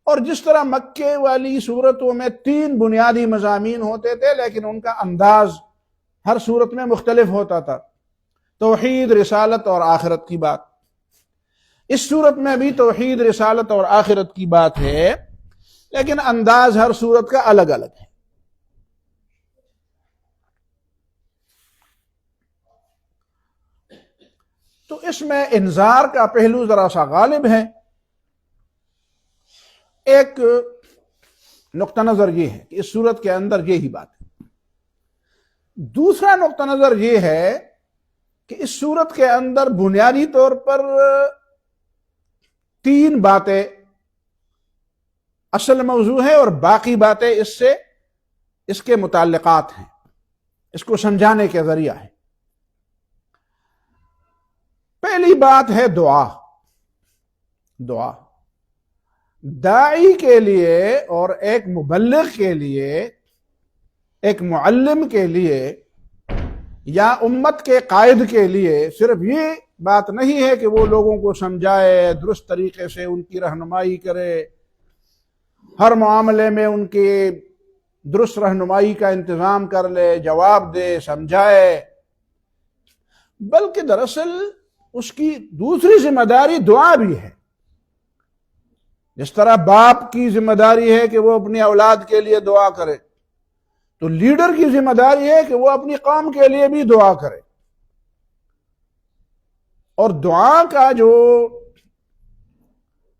اور جس طرح مکے والی صورتوں میں 3 بنیادی مضامین ہوتے تھے لیکن ان کا انداز ہر صورت میں مختلف ہوتا تھا، توحید، رسالت اور آخرت کی بات۔ اس صورت میں بھی توحید، رسالت اور آخرت کی بات ہے لیکن انداز ہر صورت کا الگ الگ ہے۔ تو اس میں انذار کا پہلو ذرا سا غالب ہے۔ ایک نقطہ نظر یہ ہے کہ اس صورت کے اندر یہی بات ہے۔ دوسرا نقطہ نظر یہ ہے کہ اس صورت کے اندر بنیادی طور پر 3 باتیں اصل موضوع ہیں اور باقی باتیں اس کے متعلقات ہیں، اس کو سمجھانے کے ذریعہ ہے۔ پہلی بات ہے دعا۔ دعا داعی کے لیے اور ایک مبلغ کے لیے، ایک معلم کے لیے یا امت کے قائد کے لیے صرف یہ بات نہیں ہے کہ وہ لوگوں کو سمجھائے، درست طریقے سے ان کی رہنمائی کرے، ہر معاملے میں ان کی درست رہنمائی کا انتظام کر لے، جواب دے، سمجھائے، بلکہ دراصل اس کی دوسری ذمہ داری دعا بھی ہے۔ جس طرح باپ کی ذمہ داری ہے کہ وہ اپنی اولاد کے لیے دعا کرے، تو لیڈر کی ذمہ داری ہے کہ وہ اپنی قوم کے لیے بھی دعا کرے۔ اور دعا کا جو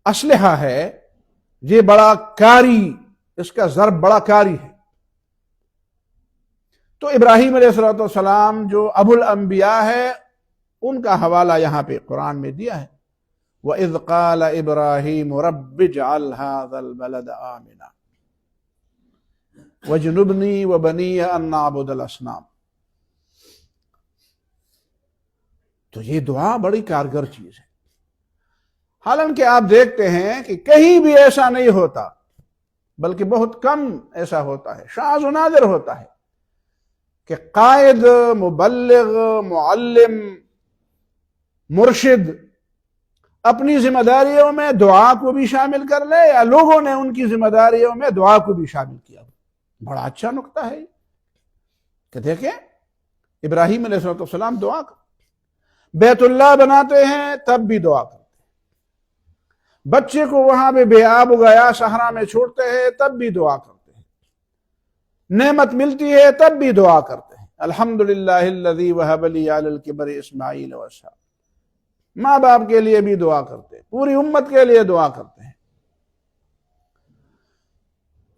اسلحہ ہے یہ بڑا کاری، اس کا ضرب بڑا کاری ہے۔ تو ابراہیم علیہ السلام جو ابو الانبیاء ہے، ان کا حوالہ یہاں پہ قرآن میں دیا ہے۔ وَإِذْ قَالَ إِبْرَاهِيمُ رَبِّ اجْعَلْ هَذَا الْبَلَدَ آمِنًا وَاجْنُبْنِي وَبَنِيَّ أَن نَّعْبُدَ الْأَصْنَامَ۔ تو یہ دعا بڑی کارگر چیز ہے۔ حالانکہ آپ دیکھتے ہیں کہ کہیں بھی ایسا نہیں ہوتا، بلکہ بہت کم ایسا ہوتا ہے، شاذ و نادر ہوتا ہے کہ قائد، مبلغ، معلم، مرشد اپنی ذمہ داریوں میں دعا کو بھی شامل کر لے یا لوگوں نے ان کی ذمہ داریوں میں دعا کو بھی شامل کیا۔ بڑا اچھا نقطہ ہے کہ دیکھیں ابراہیم علیہ السلام دعا کر، بیت اللہ بناتے ہیں تب بھی دعا کرتے ہیں، بچے کو وہاں پہ بے آب و گیا صحرا میں چھوڑتے ہیں تب بھی دعا کرتے ہیں، نعمت ملتی ہے تب بھی دعا کرتے ہیں۔ الحمدللہ الذی وہب لی علی الکبر اسماعیل واسحاق۔ ماں باپ کے لیے بھی دعا کرتے ہیں، پوری امت کے لیے دعا کرتے ہیں۔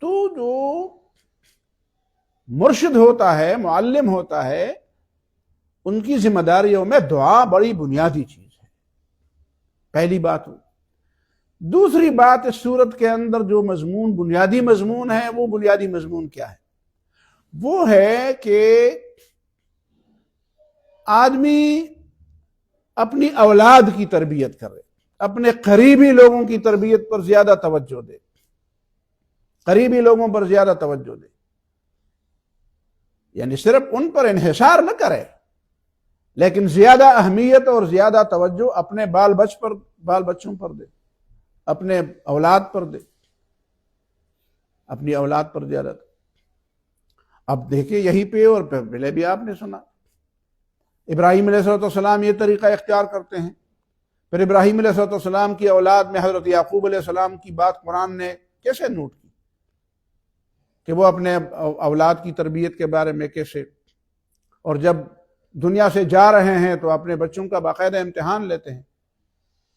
تو جو مرشد ہوتا ہے، معلم ہوتا ہے، ان کی ذمہ داریوں میں دعا بڑی بنیادی چیز ہے۔ پہلی بات ہو۔ دوسری بات اس صورت کے اندر جو مضمون بنیادی مضمون ہے، وہ بنیادی مضمون کیا ہے؟ وہ ہے کہ آدمی اپنی اولاد کی تربیت کرے، اپنے قریبی لوگوں کی تربیت پر زیادہ توجہ دے، قریبی لوگوں پر زیادہ توجہ دے، یعنی صرف ان پر انحصار نہ کرے، لیکن زیادہ اہمیت اور زیادہ توجہ اپنے بال بچوں پر دے، اپنے اولاد پر دے، اپنی اولاد پر زیادہ دے۔ اب دیکھیں یہی پہ، اور پہلے بھی آپ نے سنا ابراہیم علیہ السلام یہ طریقہ اختیار کرتے ہیں۔ پھر ابراہیم علیہ السلام کی اولاد میں حضرت یعقوب علیہ السلام کی بات قرآن نے کیسے نوٹ کی کہ وہ اپنے اولاد کی تربیت کے بارے میں کیسے، اور جب دنیا سے جا رہے ہیں تو اپنے بچوں کا باقاعدہ امتحان لیتے ہیں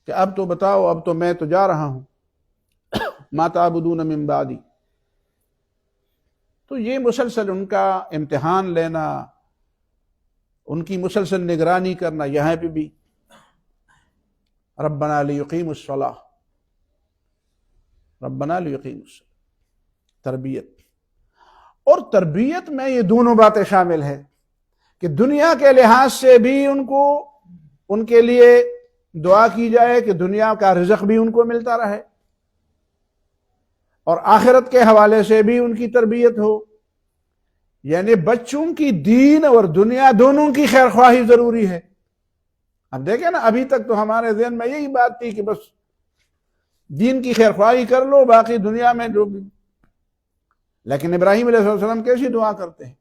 کہ اب تو بتاؤ، اب تو میں تو جا رہا ہوں، ما تعبدون من بعدی۔ تو یہ مسلسل ان کا امتحان لینا، ان کی مسلسل نگرانی کرنا، یہاں پہ بھی ربنا لیقیموا الصلاۃ، ربنا لیقیموا الصلاۃ، تربیت۔ اور تربیت میں یہ دونوں باتیں شامل ہیں کہ دنیا کے لحاظ سے بھی ان کے لیے دعا کی جائے کہ دنیا کا رزق بھی ان کو ملتا رہے، اور آخرت کے حوالے سے بھی ان کی تربیت ہو، یعنی بچوں کی دین اور دنیا دونوں کی خیر خواہی ضروری ہے۔ اب دیکھیں نا، ابھی تک تو ہمارے ذہن میں یہی بات تھی کہ بس دین کی خیر خواہی کر لو، باقی دنیا میں جو بھی۔ لیکن ابراہیم علیہ السلام کیسی دعا کرتے ہیں؟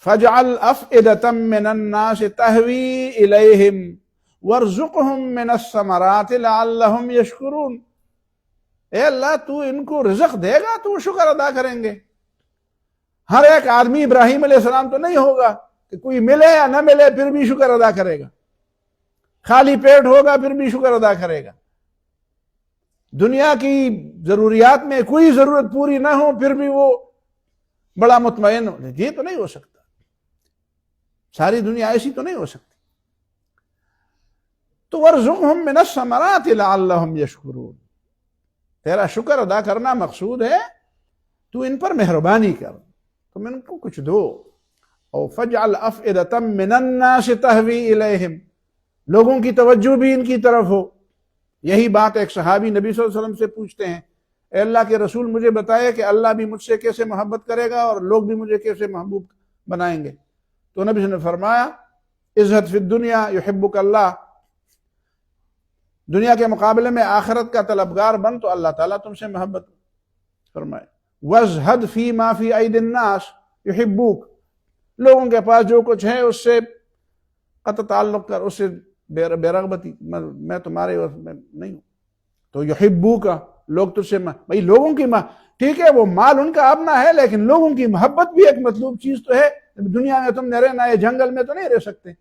فَاجْعَلْ أَفْئِدَةً مِّنَ النَّاسِ تَهْوِي إِلَيْهِمْ وَارْزُقْهُم مِّنَ الثَّمَرَاتِ لَعَلَّهُمْ يَشْكُرُونَ۔ اے اللہ، تو ان کو رزق دے گا تو شکر ادا کریں گے۔ ہر ایک آدمی ابراہیم علیہ السلام تو نہیں ہوگا کہ کوئی ملے یا نہ ملے پھر بھی شکر ادا کرے گا، خالی پیٹ ہوگا پھر بھی شکر ادا کرے گا، دنیا کی ضروریات میں کوئی ضرورت پوری نہ ہو پھر بھی وہ بڑا مطمئن ہو۔ یہ تو نہیں ہو سکتا، ساری دنیا ایسی تو نہیں ہو سکتی۔ تو وَارْزُقْهُم مِّنَ الثَّمَرَاتِ لَعَلَّهُمْ يَشْكُرُونَ، تیرا شکر ادا کرنا مقصود ہے، تو ان پر مہربانی کر، تم ان کو کچھ دو۔ اور فَاجْعَلْ أَفْئِدَةً مِّنَ النَّاسِ تَهْوِي إِلَيْهِمْ، لوگوں کی توجہ بھی ان کی طرف ہو۔ یہی بات ایک صحابی نبی صلی اللہ علیہ وسلم سے پوچھتے ہیں، اے اللہ کے رسول، مجھے بتائے کہ اللہ بھی مجھ سے کیسے محبت کرے گا اور لوگ بھی مجھے کیسے محبوب بنائیں گے؟ تو نبی صلی اللہ علیہ وسلم نے فرمایا، اِزْهَدْ فِي الدُّنْيَا يُحِبُّكَ اللَّهُ، دنیا کے مقابلے میں آخرت کا طلبگار بن تو اللہ تعالیٰ تم سے محبت فرمائے۔ وَازْهَدْ فِي مَا فِي أَيْدِي النَّاسِ يُحِبُّوكَ، لوگوں کے پاس جو کچھ ہے اس سے قطع تعلق کر، اس سے بے رغبتی، میں تمہارے میں نہیں ہوں، تو یحبوک، لوگ تجھ سے بھائی لوگوں کی ٹھیک ہے وہ مال ان کا اپنا ہے، لیکن لوگوں کی محبت بھی ایک مطلوب چیز تو ہے۔ دنیا میں تم نے رہنا ہے، جنگل میں تو نہیں رہ سکتے۔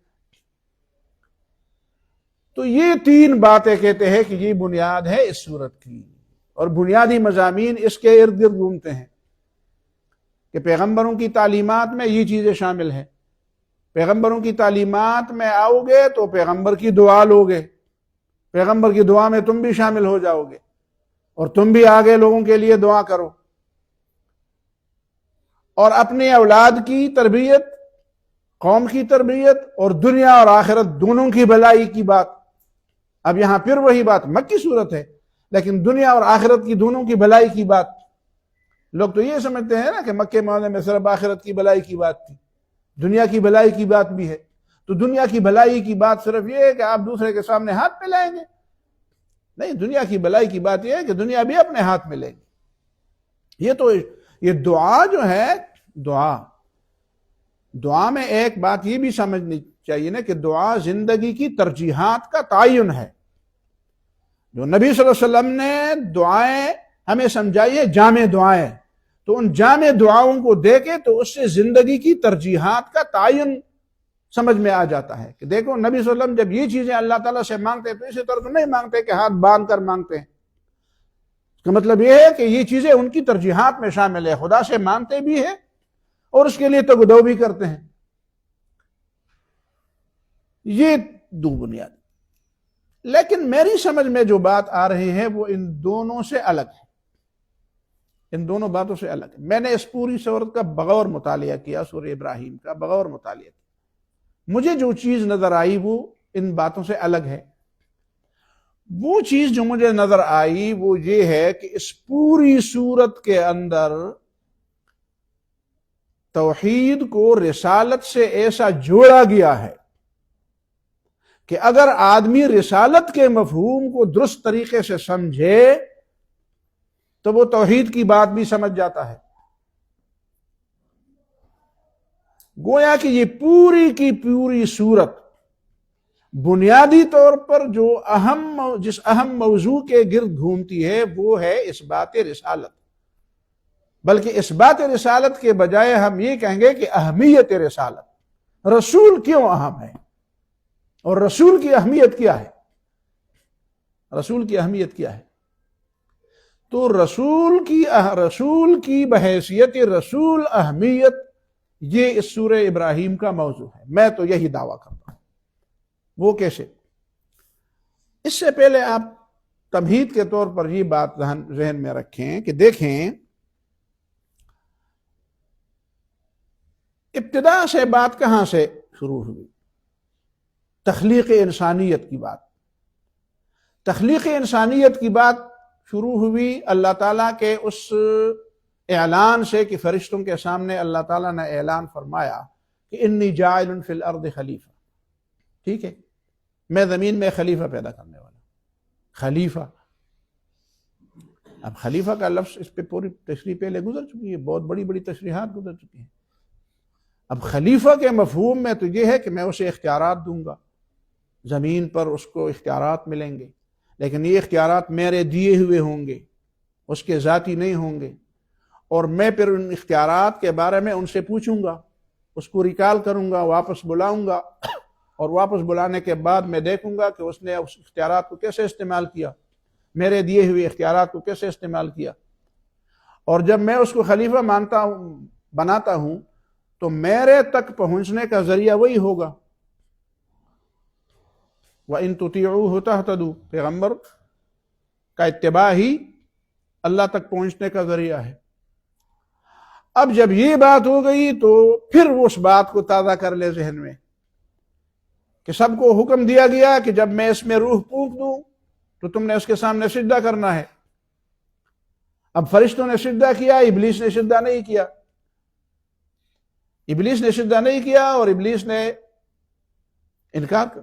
تو یہ تین باتیں کہتے ہیں کہ یہ بنیاد ہے اس صورت کی، اور بنیادی مضامین اس کے ارد گرد گھومتے ہیں کہ پیغمبروں کی تعلیمات میں یہ چیزیں شامل ہیں۔ پیغمبروں کی تعلیمات میں آؤ گے تو پیغمبر کی دعا لو گے، پیغمبر کی دعا میں تم بھی شامل ہو جاؤ گے، اور تم بھی آگے لوگوں کے لیے دعا کرو، اور اپنی اولاد کی تربیت، قوم کی تربیت، اور دنیا اور آخرت دونوں کی بھلائی کی بات۔ اب یہاں پھر وہی بات، مکی صورت ہے لیکن دنیا اور آخرت کی دونوں کی بھلائی کی بات۔ لوگ تو یہ سمجھتے ہیں نا کہ مکے معاہدے میں صرف آخرت کی بھلائی کی بات تھی، دنیا کی بھلائی کی بات بھی ہے۔ تو دنیا کی بھلائی کی بات صرف یہ ہے کہ آپ دوسرے کے سامنے ہاتھ پھیلائیں گے؟ نہیں، دنیا کی بھلائی کی بات یہ ہے کہ دنیا بھی اپنے ہاتھ میں لے گی۔ یہ دعا جو ہے، دعا میں ایک بات یہ بھی سمجھنی چاہیے نا کہ دعا زندگی کی ترجیحات کا تعین ہے۔ جو نبی صلی اللہ علیہ وسلم نے دعائیں ہمیں سمجھائی ہے، جامع دعائیں، تو ان جامع دعاؤں کو دیکھے تو اس سے زندگی کی ترجیحات کا تعین سمجھ میں آ جاتا ہے کہ دیکھو نبی صلی اللہ علیہ وسلم جب یہ چیزیں اللہ تعالیٰ سے مانگتے ہیں تو اسی طرح تو نہیں مانگتے کہ ہاتھ باندھ کر مانگتے ہیں۔ اس کا مطلب یہ ہے کہ یہ چیزیں ان کی ترجیحات میں شامل ہے، خدا سے مانگتے بھی ہیں اور اس کے لیے تگدو بھی کرتے ہیں۔ یہ دو بنیاد۔ لیکن میری سمجھ میں جو بات آ رہی ہے وہ ان دونوں سے الگ ہے، ان دونوں باتوں سے الگ ہے۔ میں نے اس پوری سورت کا بغور مطالعہ کیا، سورہ ابراہیم کا بغور مطالعہ کیا، مجھے جو چیز نظر آئی وہ ان باتوں سے الگ ہے۔ وہ چیز جو مجھے نظر آئی وہ یہ ہے کہ اس پوری سورت کے اندر توحید کو رسالت سے ایسا جوڑا گیا ہے کہ اگر آدمی رسالت کے مفہوم کو درست طریقے سے سمجھے تو وہ توحید کی بات بھی سمجھ جاتا ہے۔ گویا کہ یہ پوری کی پوری سورت بنیادی طور پر جس اہم موضوع کے گرد گھومتی ہے وہ ہے اثبات رسالت، بلکہ اثبات رسالت کے بجائے ہم یہ کہیں گے کہ اہمیت رسالت، رسول کیوں اہم ہے اور رسول کی اہمیت کیا ہے، رسول کی اہمیت کیا ہے۔ تو رسول کی بحیثیت رسول اہمیت یہ اس سورہ ابراہیم کا موضوع ہے، میں تو یہی دعویٰ کرتا ہوں۔ وہ کیسے؟ اس سے پہلے آپ تمہید کے طور پر یہ بات ذہن میں رکھیں کہ دیکھیں ابتدا سے بات کہاں سے شروع ہوئی؟ تخلیق انسانیت کی بات۔ تخلیق انسانیت کی بات شروع ہوئی اللہ تعالیٰ کے اس اعلان سے کہ فرشتوں کے سامنے اللہ تعالیٰ نے اعلان فرمایا کہ انی جاعل فی الارض خلیفہ، ٹھیک ہے، میں زمین میں خلیفہ پیدا کرنے والا۔ خلیفہ، اب خلیفہ کا لفظ اس پہ پوری تشریح پہلے گزر چکی ہے، بہت بڑی بڑی تشریحات گزر چکی ہیں۔ اب خلیفہ کے مفہوم میں تو یہ ہے کہ میں اسے اختیارات دوں گا، زمین پر اس کو اختیارات ملیں گے، لیکن یہ اختیارات میرے دیے ہوئے ہوں گے، اس کے ذاتی نہیں ہوں گے، اور میں پھر ان اختیارات کے بارے میں ان سے پوچھوں گا، اس کو ریکال کروں گا، واپس بلاؤں گا، اور واپس بلانے کے بعد میں دیکھوں گا کہ اس نے اس اختیارات کو کیسے استعمال کیا، میرے دیے ہوئے اختیارات کو کیسے استعمال کیا۔ اور جب میں اس کو خلیفہ بناتا ہوں تو میرے تک پہنچنے کا ذریعہ وہی ہوگا۔ وَإِن تُطِيعُوهُ تَهْتَدُوا، پیغمبر کا اتباع ہی اللہ تک پہنچنے کا ذریعہ ہے۔ اب جب یہ بات ہو گئی تو پھر اس بات کو تازہ کر لے ذہن میں کہ سب کو حکم دیا گیا کہ جب میں اس میں روح پھونک دوں تو تم نے اس کے سامنے سجدہ کرنا ہے۔ اب فرشتوں نے سجدہ کیا، ابلیس نے سجدہ نہیں کیا، ابلیس نے سجدہ نہیں کیا اور ابلیس نے انکار کر۔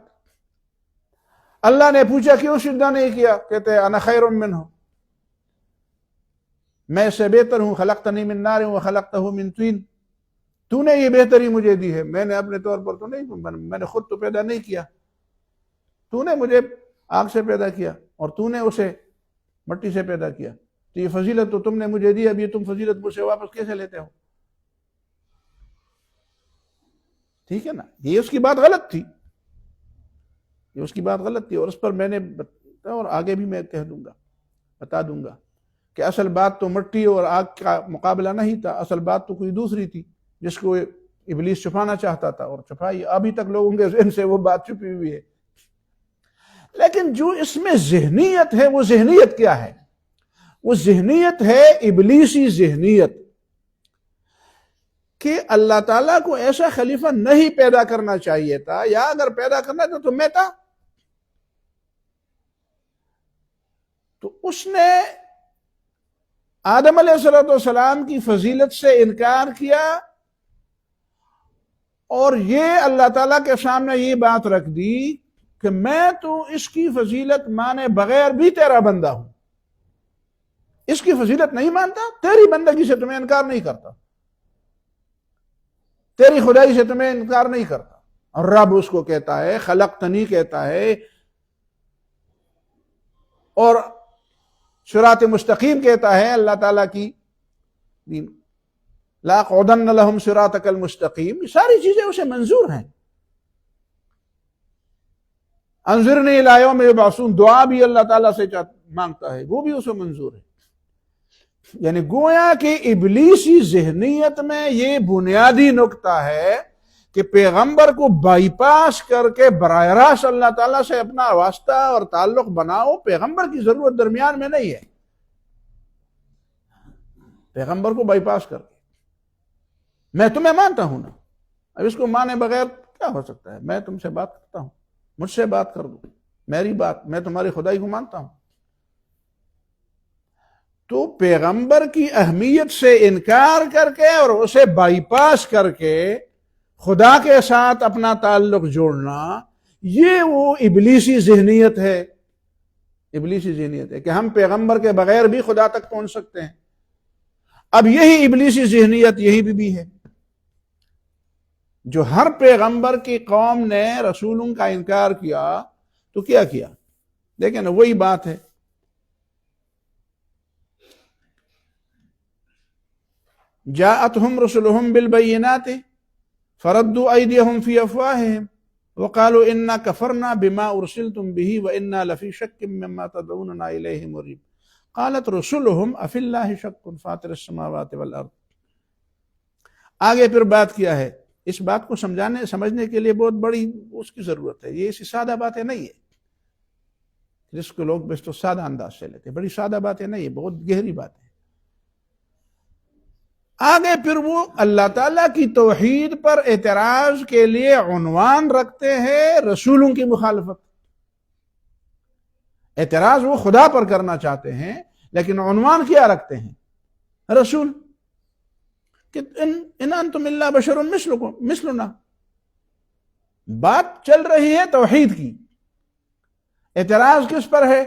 اللہ نے پوچھا کیوں سجدہ نہیں کیا؟ کہتے ہیں انا خیر منہ، میں اس سے بہتر ہوں، خلقتنی من نار وخلقتہ من طین، تو نے یہ بہتری مجھے دی ہے، میں نے اپنے طور پر تو نہیں، میں نے خود تو پیدا نہیں کیا، تو نے مجھے آگ سے پیدا کیا اور تو نے اسے مٹی سے پیدا کیا، تو یہ فضیلت تو تم نے مجھے دی، اب یہ تم فضیلت مجھ سے واپس کیسے لیتے ہو؟ ٹھیک ہے نا، یہ اس کی بات غلط تھی، یہ اس کی بات غلط تھی، اور اس پر میں نے اور آگے بھی میں کہہ دوں گا، بتا دوں گا کہ اصل بات تو مٹی اور آگ کا مقابلہ نہیں تھا، اصل بات تو کوئی دوسری تھی جس کو ابلیس چھپانا چاہتا تھا، اور چھپائی ابھی تک لوگوں کے ذہن سے وہ بات چھپی ہوئی ہے۔ لیکن جو اس میں ذہنیت ہے وہ ذہنیت کیا ہے؟ وہ ذہنیت ہے ابلیسی ذہنیت کہ اللہ تعالیٰ کو ایسا خلیفہ نہیں پیدا کرنا چاہیے تھا، یا اگر پیدا کرنا تھا تو میں تھا۔ تو اس نے آدم علیہ السلام کی فضیلت سے انکار کیا، اور یہ اللہ تعالیٰ کے سامنے یہ بات رکھ دی کہ میں تو اس کی فضیلت مانے بغیر بھی تیرا بندہ ہوں، اس کی فضیلت نہیں مانتا، تیری بندگی سے تمہیں انکار نہیں کرتا، تیری خدائی سے تمہیں انکار نہیں کرتا۔ اور رب اس کو کہتا ہے، خلقتنی کہتا ہے، اور صراط مستقیم کہتا ہے اللہ تعالیٰ کی دین، لَأَقْعُدَنَّ لَهُمْ صِرَاطَكَ الْمُسْتَقِيمِ، یہ ساری چیزیں اسے منظور ہیں۔ انظرنی الی یوم یبعثون، دعا بھی اللہ تعالیٰ سے مانگتا ہے، وہ بھی اسے منظور ہے۔ یعنی گویا کہ ابلیسی ذہنیت میں یہ بنیادی نقطہ ہے کہ پیغمبر کو بائی پاس کر کے براہ راست اللہ تعالیٰ سے اپنا واسطہ اور تعلق بناؤ، پیغمبر کی ضرورت درمیان میں نہیں ہے. پیغمبر کو بائی پاس کر کے میں تمہیں مانتا ہوں نا، اب اس کو مانے بغیر کیا ہو سکتا ہے؟ میں تم سے بات کرتا ہوں، مجھ سے بات کر دو، میری بات، میں تمہاری خدائی کو مانتا ہوں. تو پیغمبر کی اہمیت سے انکار کر کے اور اسے بائی پاس کر کے خدا کے ساتھ اپنا تعلق جوڑنا، یہ وہ ابلیسی ذہنیت ہے. ابلیسی ذہنیت ہے کہ ہم پیغمبر کے بغیر بھی خدا تک پہنچ سکتے ہیں. اب یہی ابلیسی ذہنیت یہی بھی ہے، جو ہر پیغمبر کی قوم نے رسولوں کا انکار کیا تو کیا کیا؟ دیکھیں نا، وہی بات ہے. جاءتهم رسلهم بالبينات فردوا أيديهم في أفواههم وقالوا إنا كفرنا بما أرسلتم به وإنا لفي شك مما تدعوننا إليه مريب. قالت رسلهم أفي الله شك فاطر السماوات والأرض. آگے پھر بات کیا ہے، اس بات کو سمجھنے کے لیے بہت بڑی اس کی ضرورت ہے. یہ ایسی سادہ باتیں نہیں ہے جس کو لوگ بس تو سادہ انداز سے لیتے. بڑی سادہ باتیں نہیں ہے، بہت گہری باتیں. آگے پھر وہ اللہ تعالیٰ کی توحید پر اعتراض کے لیے عنوان رکھتے ہیں رسولوں کی مخالفت. اعتراض وہ خدا پر کرنا چاہتے ہیں لیکن عنوان کیا رکھتے ہیں؟ رسول. کہ ان انتم الا بشر مثلنا. بات چل رہی ہے توحید کی، اعتراض کس پر ہے؟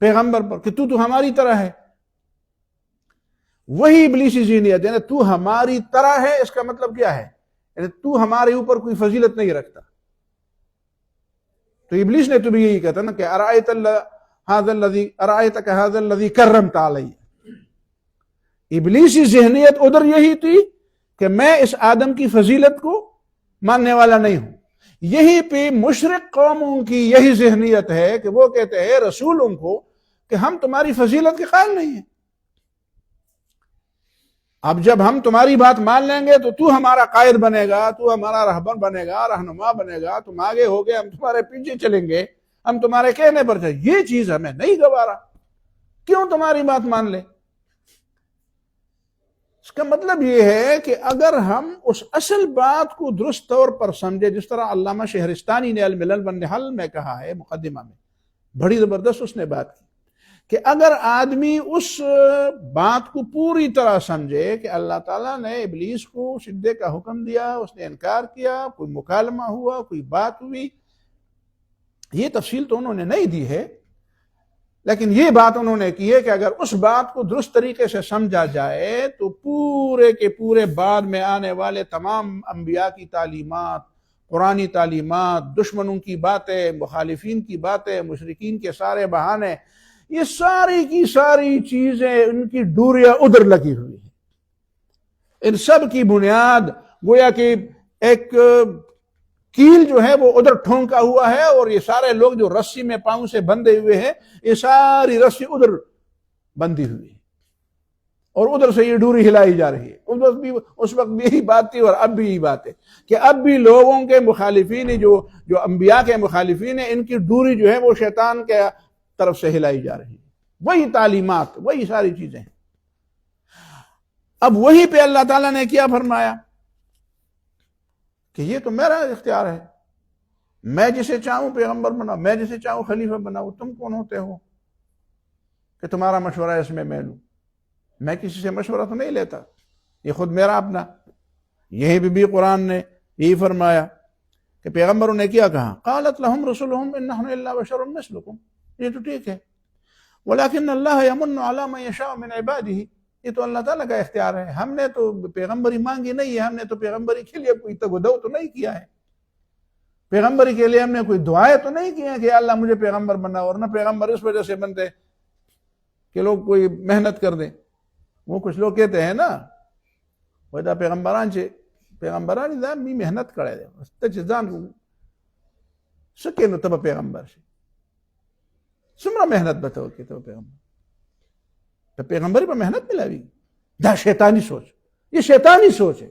پیغمبر پر، کہ تو ہماری طرح ہے. وہی ابلیسی ذہنیت ہے. تو ہماری طرح ہے، اس کا مطلب کیا ہے؟ یعنی تو ہمارے اوپر کوئی فضیلت نہیں رکھتا. تو ابلیس نے تو بھی یہی کہتا نا کہ ارأیتک ھذا الذی کرمت علی. ابلیسی ذہنیت ادھر یہی تھی کہ میں اس آدم کی فضیلت کو ماننے والا نہیں ہوں. یہی پہ مشرک قوموں کی یہی ذہنیت ہے کہ وہ کہتے ہیں رسولوں کو کہ ہم تمہاری فضیلت کے قائل نہیں ہیں. اب جب ہم تمہاری بات مان لیں گے تو تو ہمارا قائد بنے گا، تو ہمارا رہبر بنے گا، رہنما بنے گا، تم آگے ہوگے، ہم تمہارے پیچھے چلیں گے، ہم تمہارے کہنے پر چلیں. یہ چیز ہمیں نہیں گوارا، کیوں تمہاری بات مان لیں؟ اس کا مطلب یہ ہے کہ اگر ہم اس اصل بات کو درست طور پر سمجھے، جس طرح علامہ شہرستانی نے الملل والنحل میں کہا ہے، مقدمہ میں بڑی زبردست اس نے بات کی، کہ اگر آدمی اس بات کو پوری طرح سمجھے کہ اللہ تعالیٰ نے ابلیس کو سجدے کا حکم دیا، اس نے انکار کیا، کوئی مکالمہ ہوا، کوئی بات ہوئی. یہ تفصیل تو انہوں نے نہیں دی ہے، لیکن یہ بات انہوں نے کی ہے کہ اگر اس بات کو درست طریقے سے سمجھا جائے تو پورے کے پورے بعد میں آنے والے تمام انبیاء کی تعلیمات، قرآنی تعلیمات، دشمنوں کی باتیں، مخالفین کی باتیں، مشرکین کے سارے بہانے، یہ ساری کی ساری چیزیں ان کی ڈوریاں ادھر لگی ہوئی ہیں. ان سب کی بنیاد گویا کہ ایک کیل جو ہے وہ ادھر ٹھونکا ہوا ہے، اور یہ سارے لوگ جو رسی میں پاؤں سے بندھے ہوئے ہیں، یہ ساری رسی ادھر بندھی ہوئی ہے اور ادھر سے یہ ڈوری ہلائی جا رہی ہے. اس وقت بھی یہی بات تھی اور اب بھی یہی بات ہے کہ اب بھی لوگوں کے مخالفین، جو انبیاء کے مخالفین ہیں، ان کی ڈوری جو ہے وہ شیطان کے طرف سے ہلائی جا رہی ہے. وہی تعلیمات، وہی ساری چیزیں. اب وہی پہ اللہ تعالیٰ نے کیا فرمایا کہ یہ تو میرا اختیار ہے، میں جسے چاہوں پیغمبر بناؤں، میں جسے چاہوں خلیفہ بناؤں. تم کون ہوتے ہو کہ تمہارا مشورہ اس میں لوں؟ میں کسی سے مشورہ تو نہیں لیتا، یہ خود میرا اپنا. یہی بھی قرآن نے یہی فرمایا کہ پیغمبروں نے کیا کہا، قالت لهم رسلهم ان نحن الا بشر مثلكم. یہ تو ٹھیک ہے، ولیکن اللہ یمن علی من یشاء من عبادہ. یہ تو اللہ تعالیٰ کا اختیار ہے، ہم نے تو پیغمبری مانگی نہیں ہے، ہم نے تو پیغمبری کے لیے کوئی تگودو تو نہیں کیا ہے، پیغمبری کے لیے ہم نے کوئی دعائیں تو نہیں کی ہیں کہ اللہ مجھے پیغمبر بنا. اور نہ پیغمبر اس وجہ سے بنتے کہ لوگ کوئی محنت کر دیں. وہ کچھ لوگ کہتے ہیں نا ویدا پیغمبران دا می محنت کرے دے تجزان سکے نو تب پیغمبر سے سمرا محنت بتاؤ کہ تو پیغمبر تو پیغمبری پر محنت ملاوی. دا شیطانی سوچ، یہ شیطانی سوچ ہے.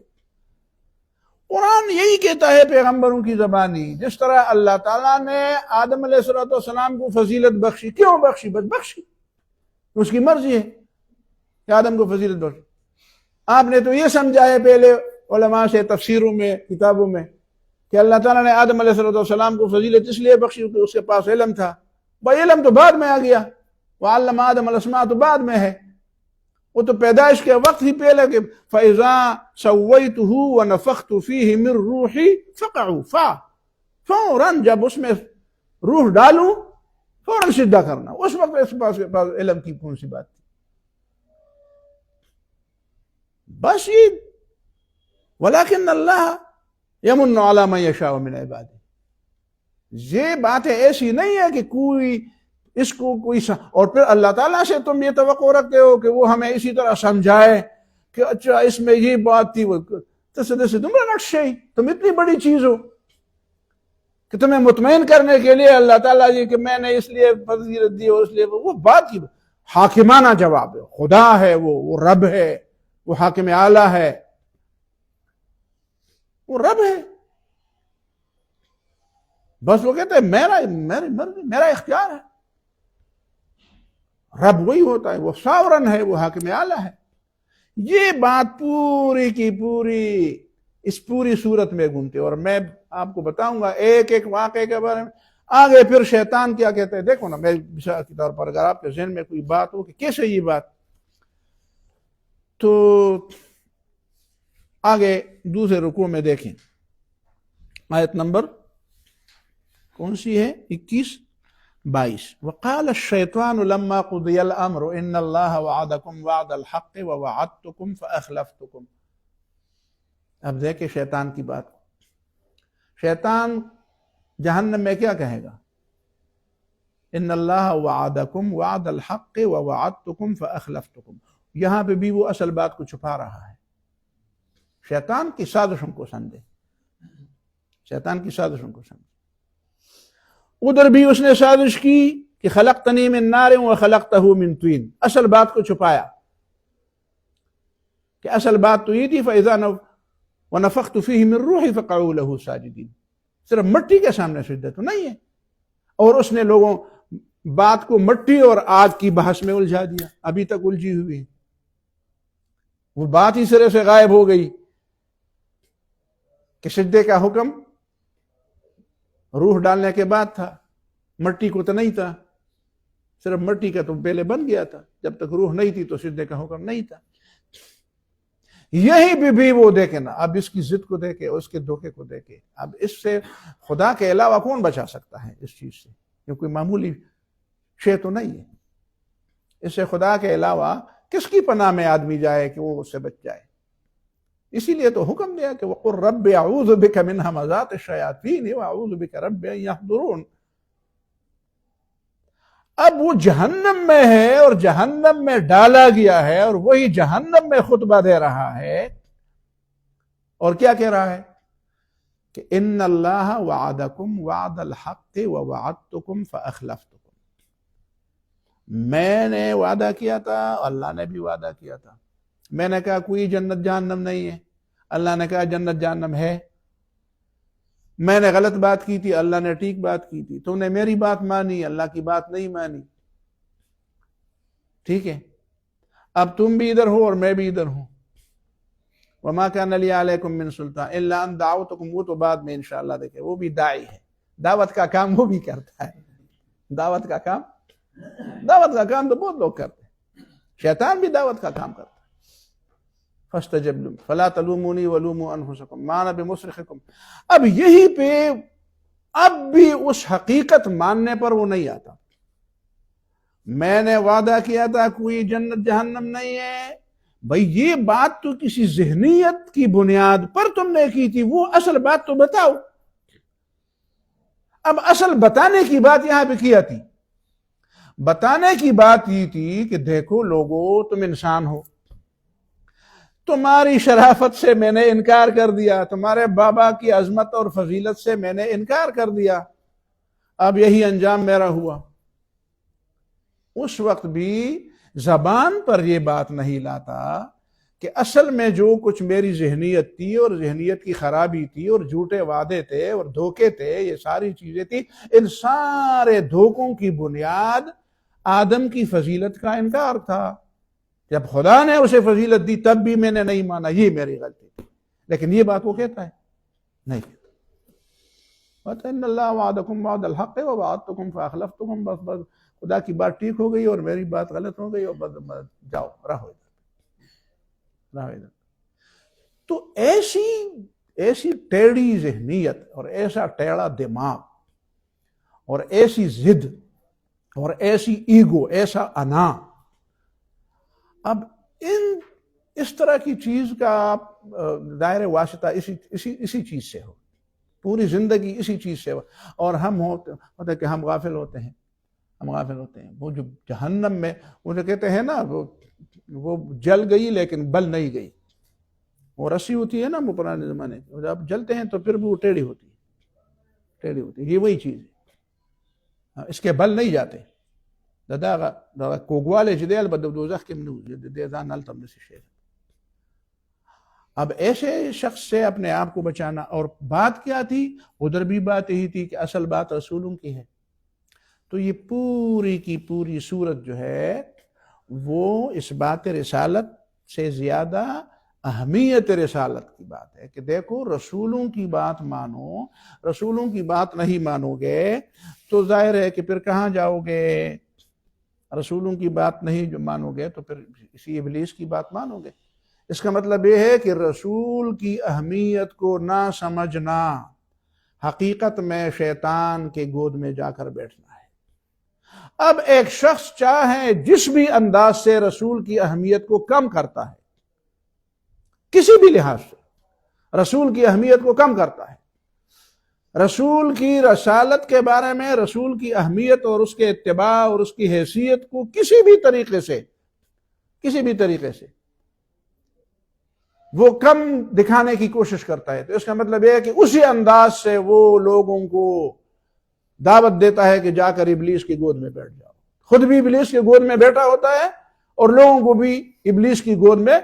قرآن یہی کہتا ہے پیغمبروں کی زبانی، جس طرح اللہ تعالیٰ نے آدم علیہ السلام کو فضیلت بخشی، کیوں بخشی؟ بس بخشی، اس کی مرضی ہے کہ آدم کو فضیلت بخشی۔ آپ نے تو یہ سمجھا ہے پہلے علماء سے تفسیروں میں کتابوں میں کہ اللہ تعالیٰ نے آدم علیہ السلام کو فضیلت اس لیے بخشی کہ اس کے پاس علم تھا۔ بھائی علم تو بعد میں آ گیا، وعلم آدم الاسماء تو بعد میں ہے، وہ تو پیدائش کے وقت ہی پہلے کہ فَإِذَا سَوَّيْتُهُ وَنَفَخْتُ فِيهِ مِن رُوحِي فَقَعُوا فوراً جب اس میں روح ڈالوں فوراً سجدہ کرنا۔ اس وقت اس پاس علم کی کون سی بات تھی؟ بس یہ وَلَكِنَّ اللَّهَ يَمُنُّ عَلَى مَن يَشَاءُ مِنْ عِبَادِهِ، یہ باتیں ایسی نہیں ہے کہ کوئی اس کو کوئی اور پھر اللہ تعالیٰ سے تم یہ توقع رکھتے ہو کہ وہ ہمیں اسی طرح سمجھائے کہ اچھا اس میں یہ بات تھی، وہ تم اتنی بڑی چیز ہو کہ تمہیں مطمئن کرنے کے لیے اللہ تعالیٰ جی کہ میں نے اس لیے فضیلت دی اور اس لیے وہ بات کی حاکمانہ جواب ہے۔ خدا ہے، وہ رب ہے، وہ حاکم اعلیٰ ہے، وہ رب ہے۔ بس وہ کہتے ہیں میری مرضی، میرا اختیار ہے۔ رب وہی ہوتا ہے، وہ ساورن ہے، وہ حاکم اعلیٰ ہے۔ یہ بات پوری کی پوری اس پوری صورت میں گھومتے، اور میں آپ کو بتاؤں گا ایک ایک واقعے کے بارے میں۔ آگے پھر شیطان کیا کہتے ہیں، دیکھو نا، میں مثال کے طور پر اگر آپ کے ذہن میں کوئی بات ہو کہ کیسے یہ بات، تو آگے دوسرے رکوع میں دیکھیں، آیت نمبر کون سی ہے؟ 21-22۔ وقال الشیطان لما قضی الامر ان اللہ وعدکم وعد الحق ووعدتکم فاخلفتکم۔ اب دیکھیں شیطان کی بات، شیطان جہنم میں کیا کہے گا؟ ان اللہ وعدکم وعد الحق ووعدتکم فاخلفتکم۔ یہاں پہ بھی وہ اصل بات کو چھپا رہا ہے۔ شیطان کی سازشوں کو سمجھے، شیطان کی سازشوں کو سمجھے۔ ادھر بھی اس نے سازش کی کہ خلقتنی من نار وخلقتہ من طین، اصل بات کو چھپایا کہ اصل بات تو یہ تھی فَإِذَا وَنَفَخْتُ فِيهِ مِن رُوحِي فَقَعُوا لَهُ سَاجِدِينَ، صرف مٹی کے سامنے سجدہ تو نہیں ہے۔ اور اس نے لوگوں بات کو مٹی اور آگ کی بحث میں الجھا دیا، ابھی تک الجھی ہوئی، وہ بات ہی سرے سے غائب ہو گئی کہ سجدے کا حکم روح ڈالنے کے بعد تھا، مٹی کو تو نہیں تھا، صرف مٹی کا تو پہلے بن گیا تھا، جب تک روح نہیں تھی تو سجدے کا حکم نہیں تھا۔ یہی بھی وہ دیکھیں نا، اب اس کی ضد کو دیکھے، اس کے دھوکے کو دیکھے۔ اب اس سے خدا کے علاوہ کون بچا سکتا ہے اس چیز سے؟ یہ کوئی معمولی شے تو نہیں ہے۔ اس سے خدا کے علاوہ کس کی پناہ میں آدمی جائے کہ وہ اس سے بچ جائے؟ اسی لیے تو حکم دیا کہ وَقُلْ رَبِّ أَعُوذُ بِكَ مِنْ هَمَزَاتِ الشَّيَاطِينِ وَأَعُوذُ بِكَ رَبِّ أَنْ يَحْضُرُونَ۔ اب وہ جہنم میں ہے اور جہنم میں ڈالا گیا ہے، اور وہی جہنم میں خطبہ دے رہا ہے، اور کیا کہہ رہا ہے کہ ان اللہ وعدکم وعد الحق ووعدتکم فاخلفتکم، میں نے وعدہ کیا تھا، اللہ نے بھی وعدہ کیا تھا۔ میں نے کہا کوئی جنت جہنم نہیں ہے، اللہ نے کہا جنت جہنم ہے۔ میں نے غلط بات کی تھی، اللہ نے ٹھیک بات کی تھی۔ تم نے میری بات مانی، اللہ کی بات نہیں مانی، ٹھیک ہے؟ اب تم بھی ادھر ہو اور میں بھی ادھر ہوں۔ وما كان لي عليكم من سلطان الا ان دعوتكم، وہ تو بعد میں انشاءاللہ دیکھیں، وہ بھی داعی ہے، دعوت کا کام وہ بھی کرتا ہے۔ دعوت کا کام تو بہت لوگ کرتے ہیں، شیطان بھی دعوت کا کام کرتا ہے۔ فاستجب لهم فلا تلوموني ولوموا انفسكم ما انا بمصرخكم۔ اب یہی پہ اب بھی اس حقیقت ماننے پر وہ نہیں آتا۔ میں نے وعدہ کیا تھا کوئی جنت جہنم نہیں ہے، بھئی یہ بات تو کسی ذہنیت کی بنیاد پر تم نے کی تھی، وہ اصل بات تو بتاؤ۔ اب اصل بتانے کی بات یہاں پہ کیا تھی، بتانے کی بات یہ تھی کہ دیکھو لوگو، تم انسان ہو، تمہاری شرافت سے میں نے انکار کر دیا، تمہارے بابا کی عظمت اور فضیلت سے میں نے انکار کر دیا، اب یہی انجام میرا ہوا۔ اس وقت بھی زبان پر یہ بات نہیں لاتا کہ اصل میں جو کچھ میری ذہنیت تھی اور ذہنیت کی خرابی تھی اور جھوٹے وعدے تھے اور دھوکے تھے، یہ ساری چیزیں تھی، ان سارے دھوکوں کی بنیاد آدم کی فضیلت کا انکار تھا۔ جب خدا نے اسے فضیلت دی تب بھی میں نے نہیں مانا، یہ میری غلطی تھی۔ لیکن یہ بات وہ کہتا ہے نہیں، وَإِنَّ اللَّهَ وَعَدَكُمْ وَعْدَ الْحَقِّ وَوَعَدتُكُمْ فَأَخْلَفْتُكُمْ، بس خدا کی بات ٹھیک ہو گئی اور میری بات غلط ہو گئی، اور بس جاؤ رہو ادھر۔ تو ایسی ٹیڑھی ذہنیت اور ایسا ٹیڑھا دماغ اور ایسی ضد اور ایسی ایگو، ایسا انا، اب اس طرح کی چیز کا دائر واسطہ اسی چیز سے ہو، پوری زندگی اسی چیز سے ہو، اور ہم ہوتے کہ ہم غافل ہوتے ہیں، وہ جو جہنم میں وہ جو کہتے ہیں نا، وہ جل گئی لیکن بل نہیں گئی، وہ رسی ہوتی ہے نا، وہ پرانے زمانے کی، جب جلتے ہیں تو پھر بھی وہ ٹیڑھی ہوتی ہے، یہ وہی چیز ہے، اس کے بل نہیں جاتے۔ دا کوگوالے جدیل بد دوزخ کے منو دیدان التم نسی شیر۔ اب ایسے شخص سے اپنے آپ کو بچانا، اور بات کیا تھی؟ ادھر بھی بات یہی تھی کہ اصل بات رسولوں کی ہے۔ تو یہ پوری کی پوری صورت جو ہے وہ اس بات رسالت سے زیادہ اہمیت رسالت کی بات ہے کہ دیکھو رسولوں کی بات مانو، رسولوں کی بات نہیں مانو گے تو ظاہر ہے کہ پھر کہاں جاؤ گے؟ رسولوں کی بات نہیں جو مانو گے تو پھر اسی ابلیس کی بات مانو گے۔ اس کا مطلب یہ ہے کہ رسول کی اہمیت کو نہ سمجھنا حقیقت میں شیطان کے گود میں جا کر بیٹھنا ہے۔ اب ایک شخص چاہے جس بھی انداز سے رسول کی اہمیت کو کم کرتا ہے، کسی بھی لحاظ سے رسول کی اہمیت کو کم کرتا ہے، رسول کی رسالت کے بارے میں، رسول کی اہمیت اور اس کے اتباع اور اس کی حیثیت کو کسی بھی طریقے سے وہ کم دکھانے کی کوشش کرتا ہے، تو اس کا مطلب یہ ہے کہ اسی انداز سے وہ لوگوں کو دعوت دیتا ہے کہ جا کر ابلیس کی گود میں بیٹھ جاؤ۔ خود بھی ابلیس کی گود میں بیٹھا ہوتا ہے اور لوگوں کو بھی ابلیس کی گود میں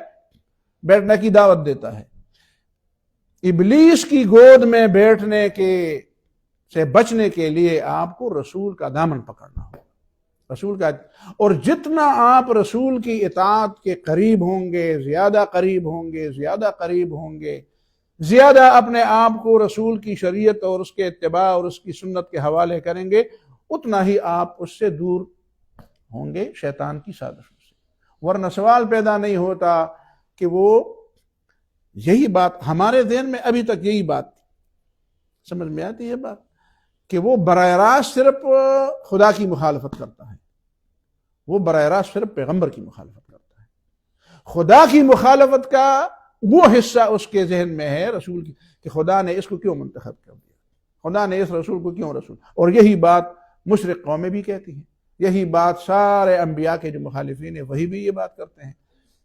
بیٹھنے کی دعوت دیتا ہے۔ ابلیس کی گود میں بیٹھنے سے بچنے کے لیے آپ کو رسول کا دامن پکڑنا ہوگا، رسول کا، اور جتنا آپ رسول کی اطاعت کے قریب ہوں گے، زیادہ قریب ہوں گے، زیادہ اپنے آپ کو رسول کی شریعت اور اس کے اتباع اور اس کی سنت کے حوالے کریں گے، اتنا ہی آپ اس سے دور ہوں گے شیطان کی سازشوں سے۔ ورنہ سوال پیدا نہیں ہوتا کہ وہ یہی بات ہمارے ذہن میں ابھی تک یہی بات سمجھ میں آتی ہے، بات کہ وہ براہ راست صرف خدا کی مخالفت کرتا ہے، وہ براہ راست صرف پیغمبر کی مخالفت کرتا ہے۔ خدا کی مخالفت کا وہ حصہ اس کے ذہن میں ہے رسول کی، کہ خدا نے اس کو کیوں منتخب کر دیا، خدا نے اس رسول کو کیوں رسول، اور یہی بات مشرک قومیں بھی کہتی ہیں، یہی بات سارے انبیاء کے جو مخالفین ہیں وہی بھی یہ بات کرتے ہیں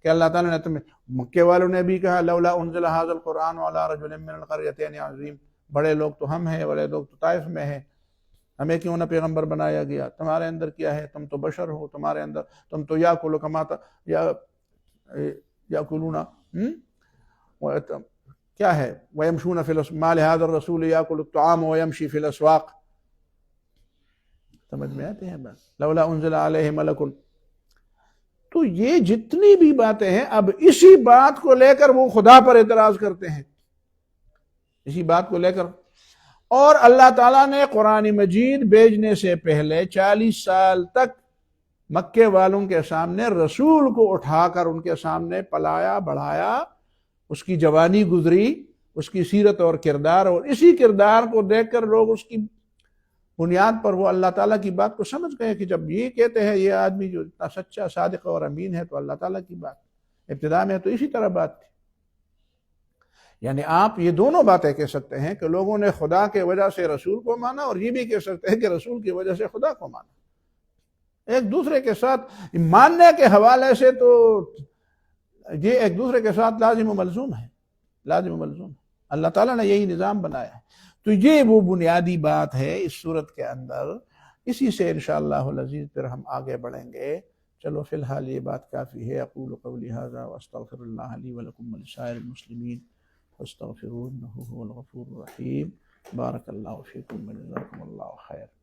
کہ اللہ تعالیٰ نے تمہیں، مکے والوں نے بھی کہا لولا انزل ھذا القرآن علی رجل من القریتین عظیم، بڑے لوگ تو ہم ہیں، بڑے لوگ تو طائف میں ہیں، ہمیں کیوں نہ پیغمبر بنایا گیا؟ تمہارے اندر کیا ہے؟ تم تو بشر ہو، تمہارے اندر تم تو یاکلوا کما یاکلون کیا ہے ویمشون فی الاسواق ما لہذا الرسول یاکل الطعام ویمشی فی الاسواق، سمجھ میں آتے ہیں بس لولا انزل علیہ ملک۔ تو یہ جتنی بھی باتیں ہیں، اب اسی بات کو لے کر وہ خدا پر اعتراض کرتے ہیں، اسی بات کو لے کر، اور اللہ تعالیٰ نے قرآن مجید بھیجنے سے پہلے 40 سال تک مکے والوں کے سامنے رسول کو اٹھا کر ان کے سامنے پلایا بڑھایا، اس کی جوانی گزری، اس کی سیرت اور کردار، اور اسی کردار کو دیکھ کر لوگ اس کی بنیاد پر وہ اللہ تعالیٰ کی بات کو سمجھ گئے کہ جب یہ کہتے ہیں یہ آدمی جو اتنا سچا صادق اور امین ہے تو اللہ تعالیٰ کی بات۔ ابتدا میں تو اسی طرح بات تھی، یعنی آپ یہ دونوں باتیں کہہ سکتے ہیں کہ لوگوں نے خدا کے وجہ سے رسول کو مانا، اور یہ بھی کہہ سکتے ہیں کہ رسول کی وجہ سے خدا کو مانا۔ ایک دوسرے کے ساتھ ماننے کے حوالے سے تو یہ ایک دوسرے کے ساتھ لازم و ملزوم ہے، لازم و ملزوم ہے، اللہ تعالیٰ نے یہی نظام بنایا ہے۔ تو یہ وہ بنیادی بات ہے اس صورت کے اندر، اسی سے انشاءاللہ العزیز پھر ہم آگے بڑھیں گے چلو فی الحال یہ بات کافی ہے. اقول قولی ھذا واستغفر اللہ لی ولکم ولسائر المسلمین فاستغفروہ انہ هو الغفور الرحیم. بارک اللہ فیکم وجزاکم اللہ خیر.